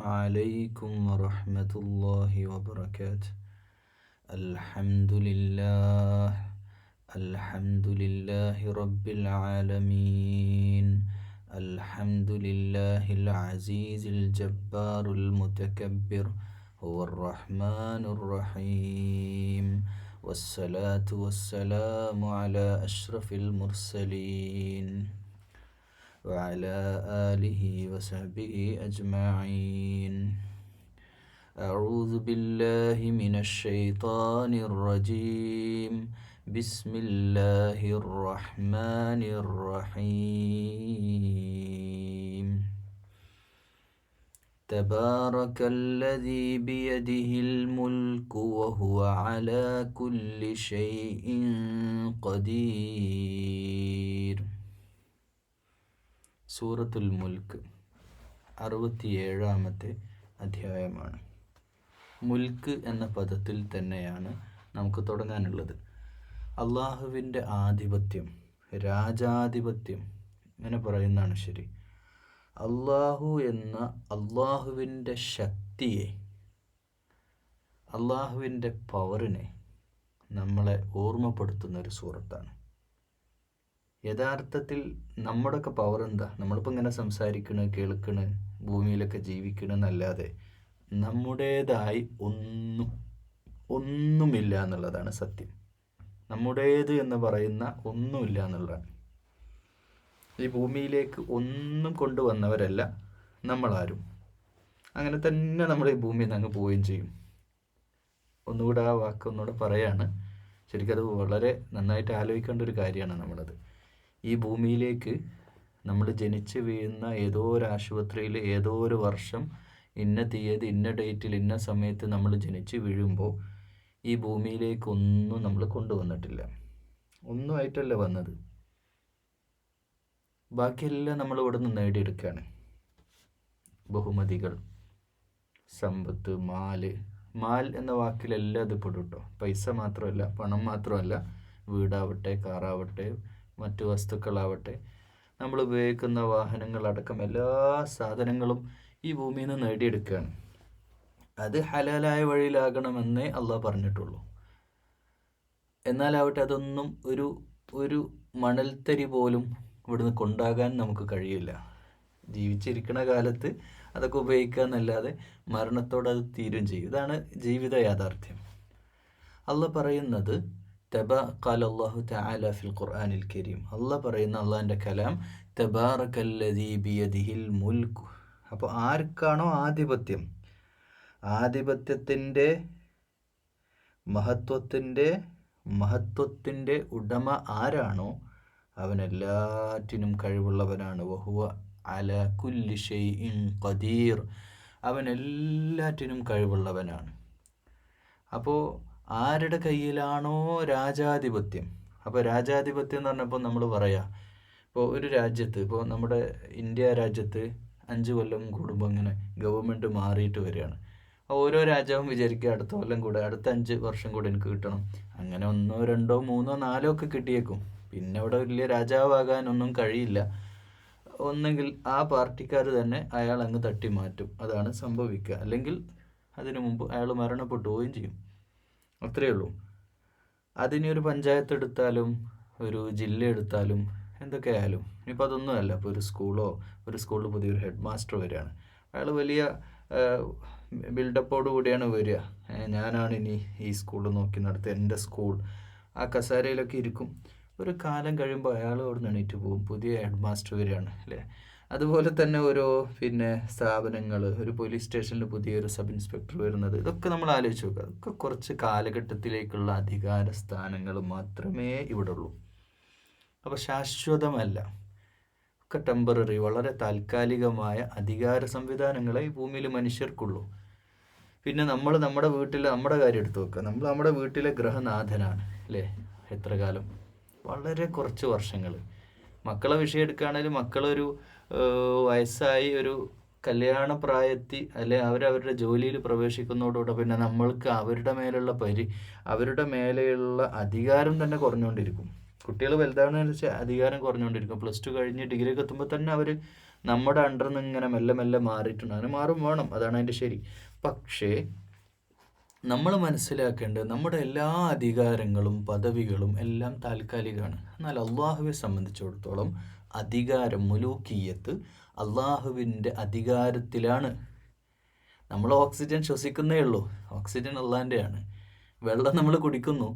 عليكم ورحمة الله وبركاته. الحمد لله رب العالمين. الحمد لله العزيز الجبار المتكبر هو الرحمن الرحيم، والصلاة والسلام على أشرف المرسلين وعلى آله وصحبه أجمعين. أعوذ بالله من الشيطان الرجيم. بسم الله الرحمن الرحيم. تبارك الذي بيده الملك وهو على كل شيء قدير. സൂറത്തുൽ മുൽക്ക് 67-ാമത്തെ അധ്യായമാണ്. മുൽക്ക് എന്ന പദത്തിൽ തന്നെയാണ് നമുക്ക് തുടങ്ങാനുള്ളത്. അള്ളാഹുവിൻ്റെ ആധിപത്യം, രാജാധിപത്യം ഇങ്ങനെ പറയുന്നതാണ് ശരി. അള്ളാഹു എന്ന അള്ളാഹുവിൻ്റെ ശക്തിയെ, അള്ളാഹുവിൻ്റെ പവറിനെ നമ്മളെ ഓർമ്മപ്പെടുത്തുന്നൊരു സൂറത്താണ്. യഥാർത്ഥത്തിൽ നമ്മുടെയൊക്കെ പവർ എന്താ? നമ്മളിപ്പോൾ ഇങ്ങനെ സംസാരിക്കണ്, കേൾക്കണ്, ഭൂമിയിലൊക്കെ ജീവിക്കണമെന്നല്ലാതെ നമ്മുടേതായി ഒന്നുമില്ല എന്നുള്ളതാണ് സത്യം. നമ്മുടേത് എന്ന് പറയുന്ന ഒന്നുമില്ല എന്നുള്ളതാണ്. ഈ ഭൂമിയിലേക്ക് ഒന്നും കൊണ്ടുവന്നവരല്ല നമ്മളാരും. അങ്ങനെ തന്നെ നമ്മൾ ഈ ഭൂമിയിൽ നിന്ന് അങ്ങ് പോവുകയും ചെയ്യും. ഒന്നുകൂടെ ആ വാക്ക് ഒന്നുകൂടെ പറയാണ്. ശരിക്കും അത് വളരെ നന്നായിട്ട് ആലോചിക്കേണ്ട ഒരു കാര്യമാണ് നമ്മളത്. ഈ ഭൂമിയിലേക്ക് നമ്മൾ ജനിച്ച് വീഴുന്ന ഏതോ ഒരു ആശുപത്രിയിൽ ഏതോ ഒരു വർഷം ഇന്ന തീയതി ഇന്ന ഡേറ്റിൽ ഇന്ന സമയത്ത് നമ്മൾ ജനിച്ച് വീഴുമ്പോൾ ഈ ഭൂമിയിലേക്ക് ഒന്നും നമ്മൾ കൊണ്ടുവന്നിട്ടില്ല. ഒന്നുമായിട്ടല്ല വന്നത്. ബാക്കിയെല്ലാം നമ്മൾ ഇവിടെ നിന്ന് നേടിയെടുക്കുകയാണ്. ബഹുമതികൾ, സമ്പത്ത്, മാൽ എന്ന വാക്കിലെല്ലാം അത് പെടും കേട്ടോ. പൈസ മാത്രമല്ല, പണം മാത്രമല്ല, വീടാവട്ടെ, കാറാവട്ടെ, മറ്റു വസ്തുക്കളാവട്ടെ, നമ്മൾ ഉപയോഗിക്കുന്ന വാഹനങ്ങളടക്കം എല്ലാ സാധനങ്ങളും ഈ ഭൂമിയിൽ നിന്ന് നേടിയെടുക്കുകയാണ്. അത് ഹലാലായ വഴിയിലാകണമെന്നേ അള്ളാഹ് പറഞ്ഞിട്ടുള്ളൂ. എന്നാലാവട്ടെ അതൊന്നും ഒരു മണൽത്തരി പോലും ഇവിടുന്ന് കൊണ്ടാകാൻ നമുക്ക് കഴിയില്ല. ജീവിച്ചിരിക്കുന്ന കാലത്ത് അതൊക്കെ ഉപയോഗിക്കുക എന്നല്ലാതെ മരണത്തോടെ അത് തീരും ചെയ്യും. ഇതാണ് ജീവിത യാഥാർത്ഥ്യം. അള്ളാഹ് പറയുന്നത് ഖാല അല്ലാഹു തആല ഫിൽ ഖുർആനിൽ കരീം. അള്ളാഹ് പറയുന്ന അള്ളാഹിൻ്റെ കലാം തബാറകല്ലദീ ബിയദിഹിൽ മുൽക്ക്. അപ്പോൾ ആർക്കാണോ ആധിപത്യം, ആധിപത്യത്തിൻ്റെ മഹത്വത്തിൻ്റെ ഉടമ ആരാണോ അവൻ എല്ലാറ്റിനും കഴിവുള്ളവനാണ്. വഹുവ അലാ കുല്ലി ഷൈഇൻ ഖദീർ. അവൻ എല്ലാറ്റിനും കഴിവുള്ളവനാണ്. അപ്പോൾ ആരുടെ കയ്യിലാണോ രാജാധിപത്യം, അപ്പോൾ രാജാധിപത്യം എന്ന് പറഞ്ഞപ്പോൾ നമ്മൾ പറയാം, ഇപ്പോൾ ഒരു രാജ്യത്ത്, ഇപ്പോൾ നമ്മുടെ ഇന്ത്യ രാജ്യത്ത് 5 കൊല്ലം കൂടുമ്പോൾ ഇങ്ങനെ ഗവൺമെൻറ് മാറിയിട്ട് വരികയാണ്. ഓരോ രാജാവും വിചാരിക്കുക അടുത്ത കൊല്ലം കൂടെ, അടുത്ത 5 വർഷം കൂടെ എനിക്ക് കിട്ടണം. അങ്ങനെ 1, 2, 3, 4 ഒക്കെ കിട്ടിയേക്കും. പിന്നെ അവിടെ വലിയ രാജാവാകാനൊന്നും കഴിയില്ല. ഒന്നെങ്കിൽ ആ പാർട്ടിക്കാർ തന്നെ അയാൾ അങ്ങ് തട്ടി മാറ്റും. അതാണ് സംഭവിക്കുക. അല്ലെങ്കിൽ അതിനു മുമ്പ് അയാൾ മരണപ്പെട്ടു പോവുകയും ചെയ്യും. അത്രയേ ഉള്ളൂ. അതിനൊരു പഞ്ചായത്ത് എടുത്താലും ഒരു ജില്ല എടുത്താലും എന്തൊക്കെയായാലും, ഇനിയിപ്പോൾ അതൊന്നുമല്ല, ഇപ്പോൾ ഒരു സ്കൂളിൽ പുതിയൊരു ഹെഡ് മാസ്റ്റർ വരികയാണ്. അയാൾ വലിയ ബിൽഡപ്പോട് കൂടിയാണ് വരിക. ഞാനാണ് ഇനി ഈ സ്കൂൾ നോക്കി നടത്തുക, എൻ്റെ സ്കൂൾ. ആ കസേരയിലൊക്കെ ഇരിക്കും. ഒരു കാലം കഴിയുമ്പോൾ അയാൾ അവിടെ നിന്ന് എണീറ്റ് പോകും. പുതിയ ഹെഡ് മാസ്റ്റർ വരികയാണ് അല്ലേ. അതുപോലെ തന്നെ ഓരോ സ്ഥാപനങ്ങൾ, ഒരു പോലീസ് സ്റ്റേഷനിൽ പുതിയൊരു സബ് ഇൻസ്പെക്ടർ വരുന്നത്, ഇതൊക്കെ നമ്മൾ ആലോചിച്ച് നോക്കുക. അതൊക്കെ കുറച്ച് കാലഘട്ടത്തിലേക്കുള്ള അധികാര സ്ഥാനങ്ങൾ മാത്രമേ ഇവിടെ ഉള്ളൂ. അപ്പോൾ ശാശ്വതമല്ല, ഒക്കെ ടെമ്പററി, വളരെ താൽക്കാലികമായ അധികാര സംവിധാനങ്ങളെ ഈ ഭൂമിയിൽ മനുഷ്യർക്കുള്ളൂ. പിന്നെ നമ്മൾ നമ്മുടെ വീട്ടിൽ നമ്മുടെ കാര്യം എടുത്തു നോക്കുക. നമ്മൾ നമ്മുടെ വീട്ടിലെ ഗ്രഹനാഥനാണ് അല്ലേ. എത്ര കാലം? വളരെ കുറച്ച് വർഷങ്ങൾ. മക്കളെ വിഷയം എടുക്കുകയാണെങ്കിൽ മക്കളൊരു വയസ്സായി ഒരു കല്യാണ പ്രായത്തിൽ അല്ലെ അവരവരുടെ ജോലിയിൽ പ്രവേശിക്കുന്നതോടുകൂടെ പിന്നെ നമ്മൾക്ക് അവരുടെ മേലെയുള്ള അധികാരം തന്നെ കുറഞ്ഞുകൊണ്ടിരിക്കും. കുട്ടികൾ വലുതാവുന്നതിനനുസരിച്ച് അധികാരം കുറഞ്ഞുകൊണ്ടിരിക്കും. +2 കഴിഞ്ഞ് ഡിഗ്രിയൊക്കെ എത്തുമ്പോൾ തന്നെ അവർ നമ്മുടെ അണ്ടറിൽ നിന്ന് ഇങ്ങനെ മെല്ലെ മെല്ലെ മാറിയിട്ടുണ്ട്. അങ്ങനെ മാറും വേണം, അതാണ് അതിൻ്റെ ശരി. പക്ഷേ നമ്മൾ മനസ്സിലാക്കേണ്ടത് നമ്മുടെ എല്ലാ അധികാരങ്ങളും പദവികളും എല്ലാം താൽക്കാലികമാണ്. എന്നാൽ അള്ളാഹുവെ സംബന്ധിച്ചിടത്തോളം അധികാരം, മുലൂക്കിയത്ത് അള്ളാഹുവിൻ്റെ അധികാരത്തിലാണ്. നമ്മൾ ഓക്സിജൻ ശ്വസിക്കുന്നേ ഉള്ളൂ, ഓക്സിജൻ അള്ളാഹിൻ്റെയാണ്. വെള്ളം നമ്മൾ കുടിക്കുന്നു,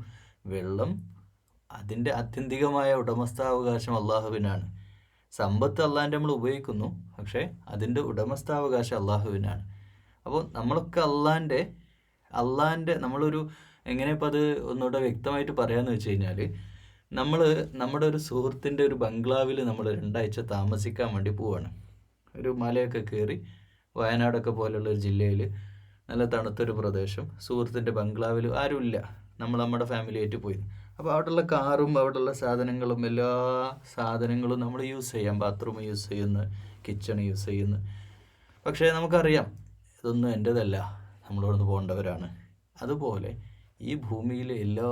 വെള്ളം അതിൻ്റെ ആത്യന്തികമായ ഉടമസ്ഥാവകാശം അള്ളാഹുവിനാണ്. സമ്പത്ത് അള്ളാഹിൻ്റെ നമ്മൾ ഉപയോഗിക്കുന്നു, പക്ഷേ അതിൻ്റെ ഉടമസ്ഥാവകാശം അള്ളാഹുവിനാണ്. അപ്പോൾ നമ്മളൊക്കെ അള്ളാഹിൻ്റെ നമ്മളൊരു എങ്ങനെ ഇപ്പോൾ അത് ഒന്നുകൂടെ വ്യക്തമായിട്ട് പറയാമെന്ന് വെച്ച് കഴിഞ്ഞാൽ, നമ്മുടെ ഒരു സുഹൃത്തിൻ്റെ ഒരു ബംഗ്ലാവിൽ നമ്മൾ 2 ആഴ്ച താമസിക്കാൻ വേണ്ടി പോവാണ്. ഒരു മലയൊക്കെ കയറി വയനാടൊക്കെ പോലുള്ള ഒരു ജില്ലയിൽ നല്ല തണുത്തൊരു പ്രദേശം, സുഹൃത്തിൻ്റെ ബംഗ്ലാവിൽ ആരുമില്ല, നമ്മൾ നമ്മുടെ ഫാമിലിയായിട്ട് പോയി. അപ്പോൾ അവിടെയുള്ള കാറും അവിടെയുള്ള സാധനങ്ങളും എല്ലാ സാധനങ്ങളും നമ്മൾ യൂസ് ചെയ്യാം, ബാത്റൂം യൂസ് ചെയ്യുന്നു, കിച്ചൺ യൂസ് ചെയ്യുന്നു. പക്ഷേ നമുക്കറിയാം ഇതൊന്നും എൻ്റേതല്ല, നമ്മളിവിടുന്ന് പോകേണ്ടവരാണ്. അതുപോലെ ഈ ഭൂമിയിലെ എല്ലാ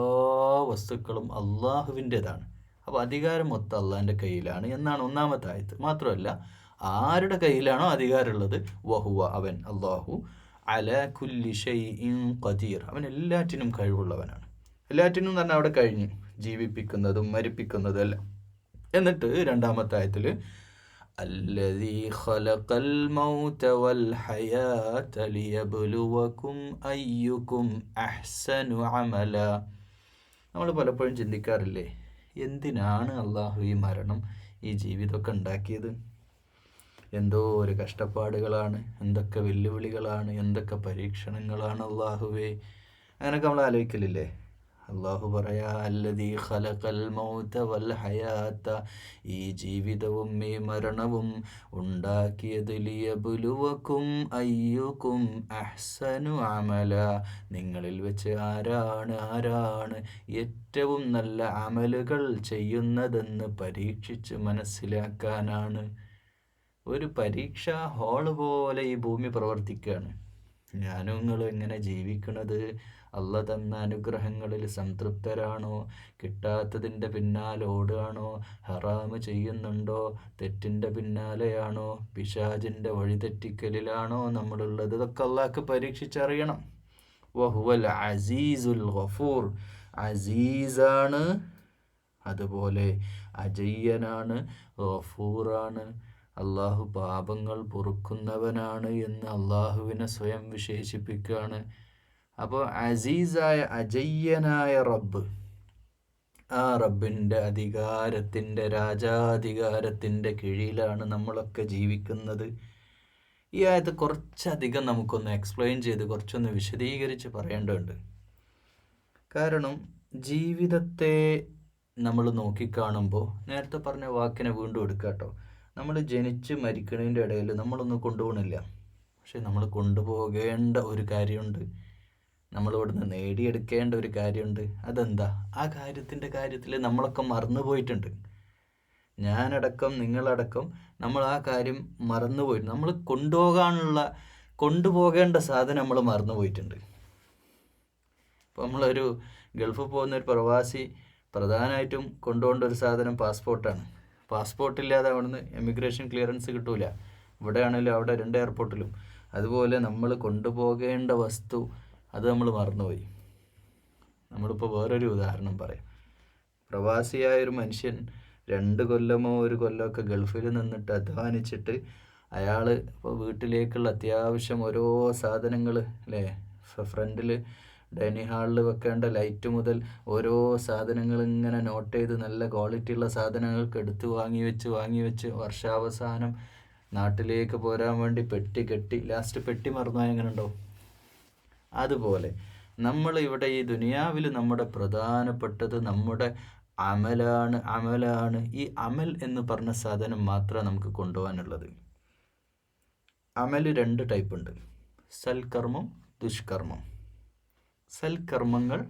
വസ്തുക്കളും അള്ളാഹുവിൻ്റേതാണ്. അപ്പോൾ അധികാരം മൊത്തം അള്ളാഹിൻ്റെ കയ്യിലാണ് എന്നാണ് ഒന്നാമത്തെ ആയത്ത്. മാത്രമല്ല ആരുടെ കയ്യിലാണോ അധികാരമുള്ളത്, വഹുവ അവൻ അള്ളാഹു അലാ കുല്ലി ഷൈഇൻ ഖദീർ, അവൻ എല്ലാറ്റിനും കഴിവുള്ളവനാണ്. എല്ലാറ്റിനും തന്നെ അവിടെ കഴിഞ്ഞ് ജീവിപ്പിക്കുന്നതും മരിപ്പിക്കുന്നതും എല്ലാം. എന്നിട്ട് രണ്ടാമത്തെ ആയത്തിൽ അല്ലദീ ഖലഖൽ മൗത വൽ ഹയാത ലിയബ്ലുവകും അയ്യുകും അഹ്സനു അമല. നമ്മൾ പലപ്പോഴും ചിന്തിക്കാറില്ലേ, എന്തിനാണ് അള്ളാഹു ഈ മരണം, ഈ ജീവിതമൊക്കെ ഉണ്ടാക്കിയത്? എന്തോ ഒരു കഷ്ടപ്പാടുകളാണ്, എന്തൊക്കെ വെല്ലുവിളികളാണ്, എന്തൊക്കെ പരീക്ഷണങ്ങളാണ് അള്ളാഹുവേ. അങ്ങനെയൊക്കെ നമ്മൾ ആലോചിക്കലില്ലേ? അള്ളാഹു പറയാ അല്ലദീ ഖലഖൽ മൗത വൽ ഹയാത, ഈ ജീവിതവും ഈ മരണവും ഉണ്ടാക്കിയത് ലിയബ്ലുവകും അയ്യുകും അഹ്സനു അമല, നിങ്ങളിൽ വെച്ച് ആരാണ് ഏറ്റവും നല്ല അമലുകൾ ചെയ്യുന്നതെന്ന് പരീക്ഷിച്ച് മനസ്സിലാക്കാനാണ്. ഒരു പരീക്ഷാ ഹാള് പോലെ ഈ ഭൂമി പ്രവർത്തിക്കുകയാണ്. ഞാനും നിങ്ങളും എങ്ങനെ ജീവിക്കണത്? അള്ള തന്ന അനുഗ്രഹങ്ങളിൽ സംതൃപ്തരാണോ? കിട്ടാത്തതിൻ്റെ പിന്നാലെ ഓടുകയാണോ? ഹറാമ് ചെയ്യുന്നുണ്ടോ? തെറ്റിൻ്റെ പിന്നാലെയാണോ? പിശാചിൻ്റെ വഴിതെറ്റിക്കലിലാണോ നമ്മളുള്ളത്? ഇതൊക്കെ അള്ളാഹ്ക്ക് പരീക്ഷിച്ചറിയണം. വഹുവൽ അസീസുൽ ഗഫൂർ, അസീസാണ്, അതുപോലെ അജയ്യനാണ്, ഗഫൂറാണ്. അള്ളാഹു പാപങ്ങൾ പൊറുക്കുന്നവനാണ് എന്ന് അള്ളാഹുവിനെ സ്വയം വിശേഷിപ്പിക്കുകയാണ്. അപ്പോൾ അസീസായ അജയ്യനായ റബ്ബ്, ആ റബ്ബിൻ്റെ അധികാരത്തിൻ്റെ, രാജാധികാരത്തിൻ്റെ കീഴിലാണ് നമ്മളൊക്കെ ജീവിക്കുന്നത്. ഈ ആയത്ത് കുറച്ചധികം നമുക്കൊന്ന് എക്സ്പ്ലെയിൻ ചെയ്ത് കുറച്ചൊന്ന് വിശദീകരിച്ച് പറയേണ്ടതുണ്ട്. കാരണം ജീവിതത്തെ നമ്മൾ നോക്കിക്കാണുമ്പോൾ, നേരത്തെ പറഞ്ഞ വാക്കിനെ വീണ്ടും എടുക്കുക കേട്ടോ, നമ്മൾ ജനിച്ച് മരിക്കുന്നതിൻ്റെ ഇടയിൽ നമ്മളൊന്നും കൊണ്ടുപോകണില്ല. പക്ഷെ നമ്മൾ കൊണ്ടുപോകേണ്ട ഒരു കാര്യമുണ്ട്, നമ്മളിവിടുന്ന് നേടിയെടുക്കേണ്ട ഒരു കാര്യമുണ്ട്. അതെന്താ? ആ കാര്യത്തിൽ നമ്മളൊക്കെ മറന്നു പോയിട്ടുണ്ട്. ഞാനടക്കം നിങ്ങളടക്കം നമ്മൾ ആ കാര്യം മറന്നുപോയി. നമ്മൾ കൊണ്ടുപോകേണ്ട സാധനം നമ്മൾ മറന്നു പോയിട്ടുണ്ട്. ഇപ്പോൾ നമ്മളൊരു ഗൾഫിൽ പോകുന്നൊരു പ്രവാസി പ്രധാനമായിട്ടും കൊണ്ടുപോകേണ്ട ഒരു സാധനം പാസ്പോർട്ടാണ്. പാസ്പോർട്ടില്ലാതെ അവിടുന്ന് എമിഗ്രേഷൻ ക്ലിയറൻസ് കിട്ടൂല. ഇവിടെയാണെങ്കിലും അവിടെ 2 എയർപോർട്ടിലും. അതുപോലെ നമ്മൾ കൊണ്ടുപോകേണ്ട വസ്തു അത് നമ്മൾ മറന്നുപോയി. നമ്മളിപ്പോൾ വേറൊരു ഉദാഹരണം പറയാം. പ്രവാസിയായൊരു മനുഷ്യൻ 2 കൊല്ലമോ 1 കൊല്ലമൊക്കെ ഗൾഫിൽ നിന്നിട്ട് അധ്വാനിച്ചിട്ട് അയാൾ ഇപ്പോൾ വീട്ടിലേക്കുള്ള അത്യാവശ്യം ഓരോ സാധനങ്ങൾ അല്ലേ, ഫ്രണ്ടിൽ ഡൈനിങ് ഹാളിൽ വെക്കേണ്ട ലൈറ്റ് മുതൽ ഓരോ സാധനങ്ങൾ ഇങ്ങനെ നോട്ട് ചെയ്ത് നല്ല ക്വാളിറ്റിയുള്ള സാധനങ്ങൾക്ക് എടുത്ത് വാങ്ങി വെച്ച് വർഷാവസാനം നാട്ടിലേക്ക് പോരാൻ വേണ്ടി പെട്ടി കെട്ടി ലാസ്റ്റ് പെട്ടി മറന്നുപോയാൽ എങ്ങനെ ഉണ്ടാവും? അതുപോലെ നമ്മൾ ഇവിടെ ഈ ദുനിയാവിൽ നമ്മുടെ പ്രധാനപ്പെട്ടത് നമ്മുടെ അമലാണ്. ഈ അമൽ എന്ന് പറഞ്ഞ സാധനം മാത്രമേ നമുക്ക് കൊണ്ടുപോകാനുള്ളത്. അമൽ 2 ടൈപ്പ് ഉണ്ട്, സൽക്കർമ്മം, ദുഷ്കർമ്മം. സൽക്കർമ്മങ്ങൾ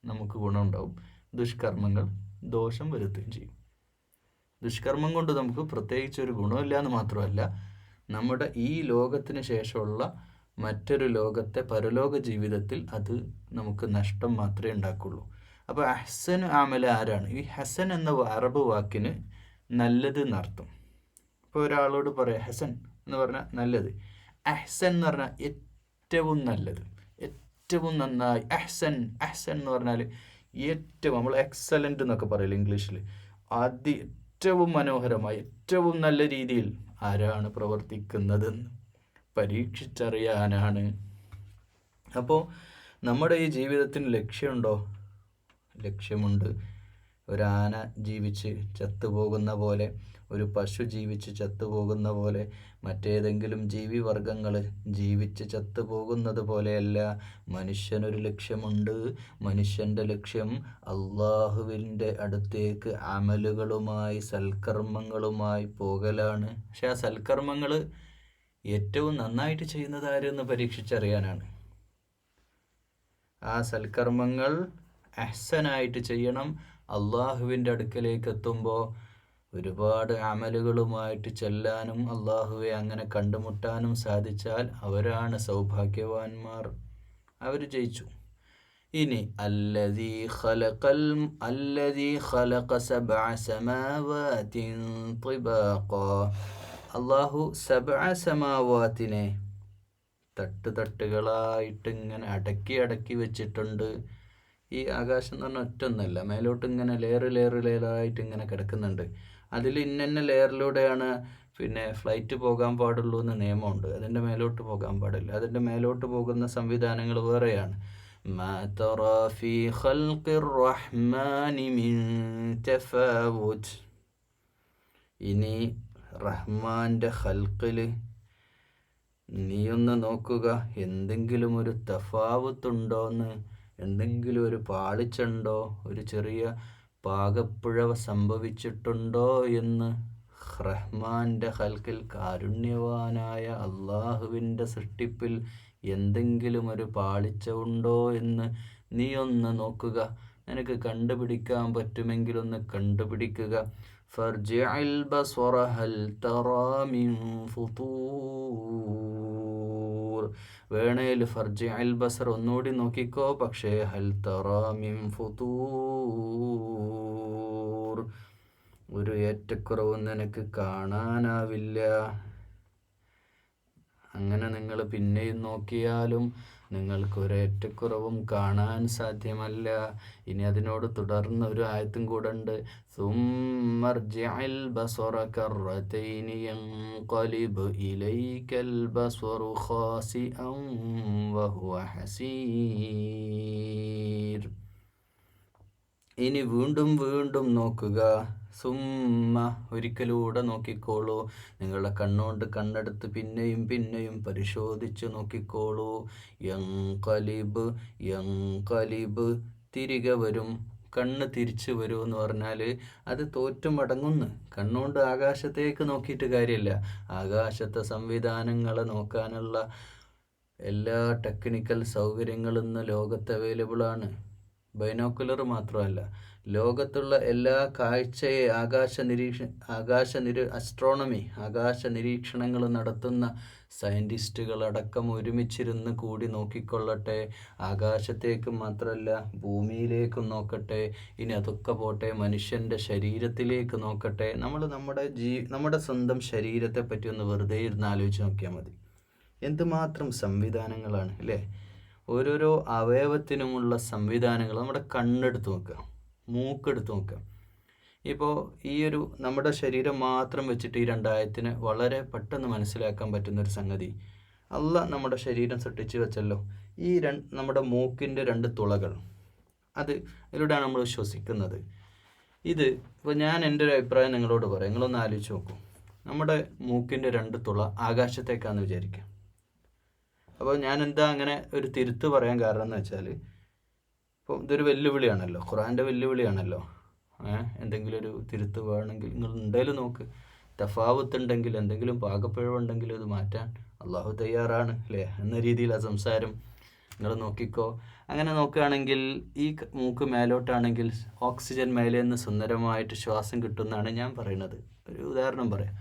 നമുക്ക് ഗുണമുണ്ടാവും, ദുഷ്കർമ്മങ്ങൾ ദോഷം വരുത്തുകയും ചെയ്യും. ദുഷ്കർമ്മം കൊണ്ട് നമുക്ക് പ്രത്യേകിച്ച് ഒരു ഗുണമില്ല എന്ന് മാത്രമല്ല, നമ്മുടെ ഈ ലോകത്തിന് ശേഷമുള്ള മറ്റൊരു ലോകത്തെ പരലോക ജീവിതത്തിൽ അത് നമുക്ക് നഷ്ടം മാത്രമേ ഉണ്ടാക്കുള്ളൂ. അപ്പോൾ അഹ്സൻ അമല ആരാണ്? ഈ ഹസൻ എന്ന അറബ് വാക്കിന് നല്ലത് എന്നർത്ഥം. ഇപ്പോൾ ഒരാളോട് പറയാം ഹസൻ എന്ന് പറഞ്ഞാൽ നല്ലത്, അഹ്സൻ എന്ന് പറഞ്ഞാൽ ഏറ്റവും നല്ലത്, ഏറ്റവും നന്നായി. അഹ്സൻ അഹ്സൻ എന്ന് പറഞ്ഞാൽ ഏറ്റവും, നമ്മൾ എക്സലൻ്റ് എന്നൊക്കെ പറയില്ല ഇംഗ്ലീഷിൽ, ഏറ്റവും മനോഹരമായി ഏറ്റവും നല്ല രീതിയിൽ ആരാണ് പ്രവർത്തിക്കുന്നതെന്ന് പരീക്ഷിച്ചറിയാനാണ്. അപ്പോൾ നമ്മുടെ ഈ ജീവിതത്തിന് ലക്ഷ്യമുണ്ടോ? ലക്ഷ്യമുണ്ട്. ഒരാന ജീവിച്ച് ചത്തുപോകുന്ന പോലെ, ഒരു പശു ജീവിച്ച് ചത്തുപോകുന്ന പോലെ, മറ്റേതെങ്കിലും ജീവിവർഗങ്ങൾ ജീവിച്ച് ചത്തുപോകുന്നത് പോലെയല്ല. മനുഷ്യനൊരു ലക്ഷ്യമുണ്ട്. മനുഷ്യൻ്റെ ലക്ഷ്യം അള്ളാഹുവിൻ്റെ അടുത്തേക്ക് അമലുകളുമായി, സൽക്കർമ്മങ്ങളുമായി പോകലാണ്. പക്ഷെ ആ സൽക്കർമ്മങ്ങൾ ഏറ്റവും നന്നായിട്ട് ചെയ്യുന്നത് ആരെന്ന് പരീക്ഷിച്ചറിയാനാണ്. ആ സൽക്കർമ്മങ്ങൾ അഹ്സനായിട്ട് ചെയ്യണം. അള്ളാഹുവിൻ്റെ അടുക്കലേക്ക് എത്തുമ്പോൾ ഒരുപാട് അമലുകളുമായിട്ട് ചെല്ലാനും അള്ളാഹുവെ അങ്ങനെ കണ്ടുമുട്ടാനും സാധിച്ചാൽ അവരാണ് സൗഭാഗ്യവാന്മാർ, അവർ ജയിച്ചു. ഇനി അല്ലദീ ഖലഖ സബ്അ സമാവാതിൻ തിബാഖാ, അള്ളാഹു സബ്അ സമാവാത്തിനെ തട്ടുകളായിട്ട് ഇങ്ങനെ അടക്കി വെച്ചിട്ടുണ്ട്. ഈ ആകാശം എന്ന് പറഞ്ഞാൽ ഒറ്റൊന്നല്ല, മേലോട്ട് ഇങ്ങനെ ലെയറായിട്ട് ഇങ്ങനെ കിടക്കുന്നുണ്ട്. അതിൽ ഇന്ന ലെയറിലൂടെയാണ് പിന്നെ ഫ്ലൈറ്റ് പോകാൻ പാടുള്ളൂ എന്ന് നിയമമുണ്ട്. അതിൻ്റെ മേലോട്ട് പോകാൻ പാടില്ല. അതിൻ്റെ മേലോട്ട് പോകുന്ന സംവിധാനങ്ങൾ വേറെയാണ്. മാ തറാ ഫീ ഖൽഖിർ റഹ്മാനി മിൻ തഫാവുത്. ഇനി റഹ്മാൻ്റെ ഖൽഖിൽ നീയൊന്ന് നോക്കുക, എന്തെങ്കിലും ഒരു തഫാവുത്തുണ്ടോയെന്ന്, എന്തെങ്കിലും ഒരു പാളിച്ചുണ്ടോ, ഒരു ചെറിയ പാകപ്പിഴവ് സംഭവിച്ചിട്ടുണ്ടോ എന്ന്. റഹ്മാൻ്റെ ഖൽഖിൽ, കാരുണ്യവാനായ അള്ളാഹുവിൻ്റെ സൃഷ്ടിപ്പിൽ എന്തെങ്കിലും ഒരു പാളിച്ച ഉണ്ടോ എന്ന് നീ ഒന്ന് നോക്കുക. നിനക്ക് കണ്ടുപിടിക്കാൻ പറ്റുമെങ്കിലൊന്ന് കണ്ടുപിടിക്കുക. ഫർജിഅൽ ബസ്വറ ഹൽ തറാ മിൻ ഫുതൂർ. വേണേൽ ഫർജിഅൽ ബസർ ഒന്നുകൂടി നോക്കിക്കോ, പക്ഷേ ഹൽ തറാ മിൻ ഫുതൂർ, ഒരു ഏറ്റക്കുറവും നിനക്ക് കാണാനാവില്ല. അങ്ങനെ നിങ്ങൾ പിന്നെയും നോക്കിയാലും നിങ്ങൾക്കൊരേറ്റക്കുറവും കാണാൻ സാധ്യമല്ല. ഇനി അതിനോട് തുടർന്ന് ഒരു ആയത്തും കൂടെ ഉണ്ട്. സുമ്മർജിഅൽ ബസ്വറ കർറതൈനി യൻഖലിബ് ഇലൈക്കൽ ബസ്വറു ഖാസിഅൻ വഹുവ ഹസീർ. ഇനി വീണ്ടും നോക്കുക. സുമ്മ, ഒരിക്കലൂടെ നോക്കിക്കോളൂ. നിങ്ങളുടെ കണ്ണുകൊണ്ട് കണ്ണെടുത്ത് പിന്നെയും പരിശോധിച്ച് നോക്കിക്കോളൂ. യൻഖലിബ് തിരികെ വരും, കണ്ണ് തിരിച്ചു വരൂ എന്ന് പറഞ്ഞാൽ അത് തോറ്റുമടങ്ങുന്നു. കണ്ണുകൊണ്ട് ആകാശത്തേക്ക് നോക്കിയിട്ട് കാര്യമില്ല. ആകാശത്തെ സംവിധാനങ്ങളെ നോക്കാനുള്ള എല്ലാ ടെക്നിക്കൽ സൗകര്യങ്ങളും ഇന്ന് ലോകത്ത് അവൈലബിളാണ്. ബൈനോക്കുലർ മാത്രമല്ല, ലോകത്തുള്ള എല്ലാ കാഴ്ചയെ ആകാശ നിരീക്ഷണങ്ങൾ നടത്തുന്ന സയൻറ്റിസ്റ്റുകളടക്കം ഒരുമിച്ചിരുന്ന് കൂടി നോക്കിക്കൊള്ളട്ടെ. ആകാശത്തേക്ക് മാത്രമല്ല, ഭൂമിയിലേക്കും നോക്കട്ടെ. ഇനി അതൊക്കെ പോട്ടെ, മനുഷ്യൻ്റെ ശരീരത്തിലേക്ക് നോക്കട്ടെ. നമ്മൾ നമ്മുടെ സ്വന്തം ശരീരത്തെ പറ്റി ഒന്ന് വെറുതെ ഇരുന്ന് ആലോചിച്ച് നോക്കിയാൽ മതി. എന്തുമാത്രം സംവിധാനങ്ങളാണ് അല്ലേ? ഓരോരോ അവയവത്തിനുമുള്ള സംവിധാനങ്ങൾ. നമ്മുടെ കണ്ണെടുത്ത് നോക്കുക, മൂക്കെടുത്ത് നോക്കുക. ഇപ്പോൾ ഈ ഒരു നമ്മുടെ ശരീരം മാത്രം വെച്ചിട്ട് ഈ രണ്ടായത്തിന് വളരെ പെട്ടെന്ന് മനസ്സിലാക്കാൻ പറ്റുന്നൊരു സംഗതി, അള്ളാഹ് നമ്മുടെ ശരീരം സൃഷ്ടിച്ച് വെച്ചല്ലോ. ഈ നമ്മുടെ മൂക്കിൻ്റെ 2 തുളകൾ, അതിലൂടെയാണ് നമ്മൾ ശ്വസിക്കുന്നത്. ഇത് ഇപ്പോൾ ഞാൻ എൻ്റെ ഒരു അഭിപ്രായം നിങ്ങളോട് പറയാം. നിങ്ങളൊന്ന് ആലോചിച്ച് നോക്കൂ. നമ്മുടെ മൂക്കിൻ്റെ 2 തുള ആകാശത്തേക്കാണെന്ന് വിചാരിക്കുക. അപ്പോൾ ഞാൻ എന്താ അങ്ങനെ ഒരു തിരുത്ത് പറയാൻ കാരണം എന്ന് വെച്ചാൽ, ഇപ്പോൾ ഇതൊരു വെല്ലുവിളിയാണല്ലോ, ഖുർആൻ്റെ വെല്ലുവിളിയാണല്ലോ. എന്തെങ്കിലും ഒരു തിരുത്ത് വേണമെങ്കിൽ നിങ്ങൾ എന്തായാലും നോക്ക്. തഫാവുത്തുണ്ടെങ്കിൽ, എന്തെങ്കിലും പാകപ്പിഴവുണ്ടെങ്കിൽ അത് മാറ്റാൻ അള്ളാഹു തയ്യാറാണ് അല്ലേ എന്ന രീതിയിലാണ് സംസാരം. നിങ്ങൾ നോക്കിക്കോ. അങ്ങനെ നോക്കുകയാണെങ്കിൽ ഈ മൂക്ക് മേലോട്ടാണെങ്കിൽ ഓക്സിജൻ മേലെ നിന്ന് സുന്ദരമായിട്ട് ശ്വാസം കിട്ടുമെന്നാണ് ഞാൻ പറയുന്നത്. ഒരു ഉദാഹരണം പറയാം.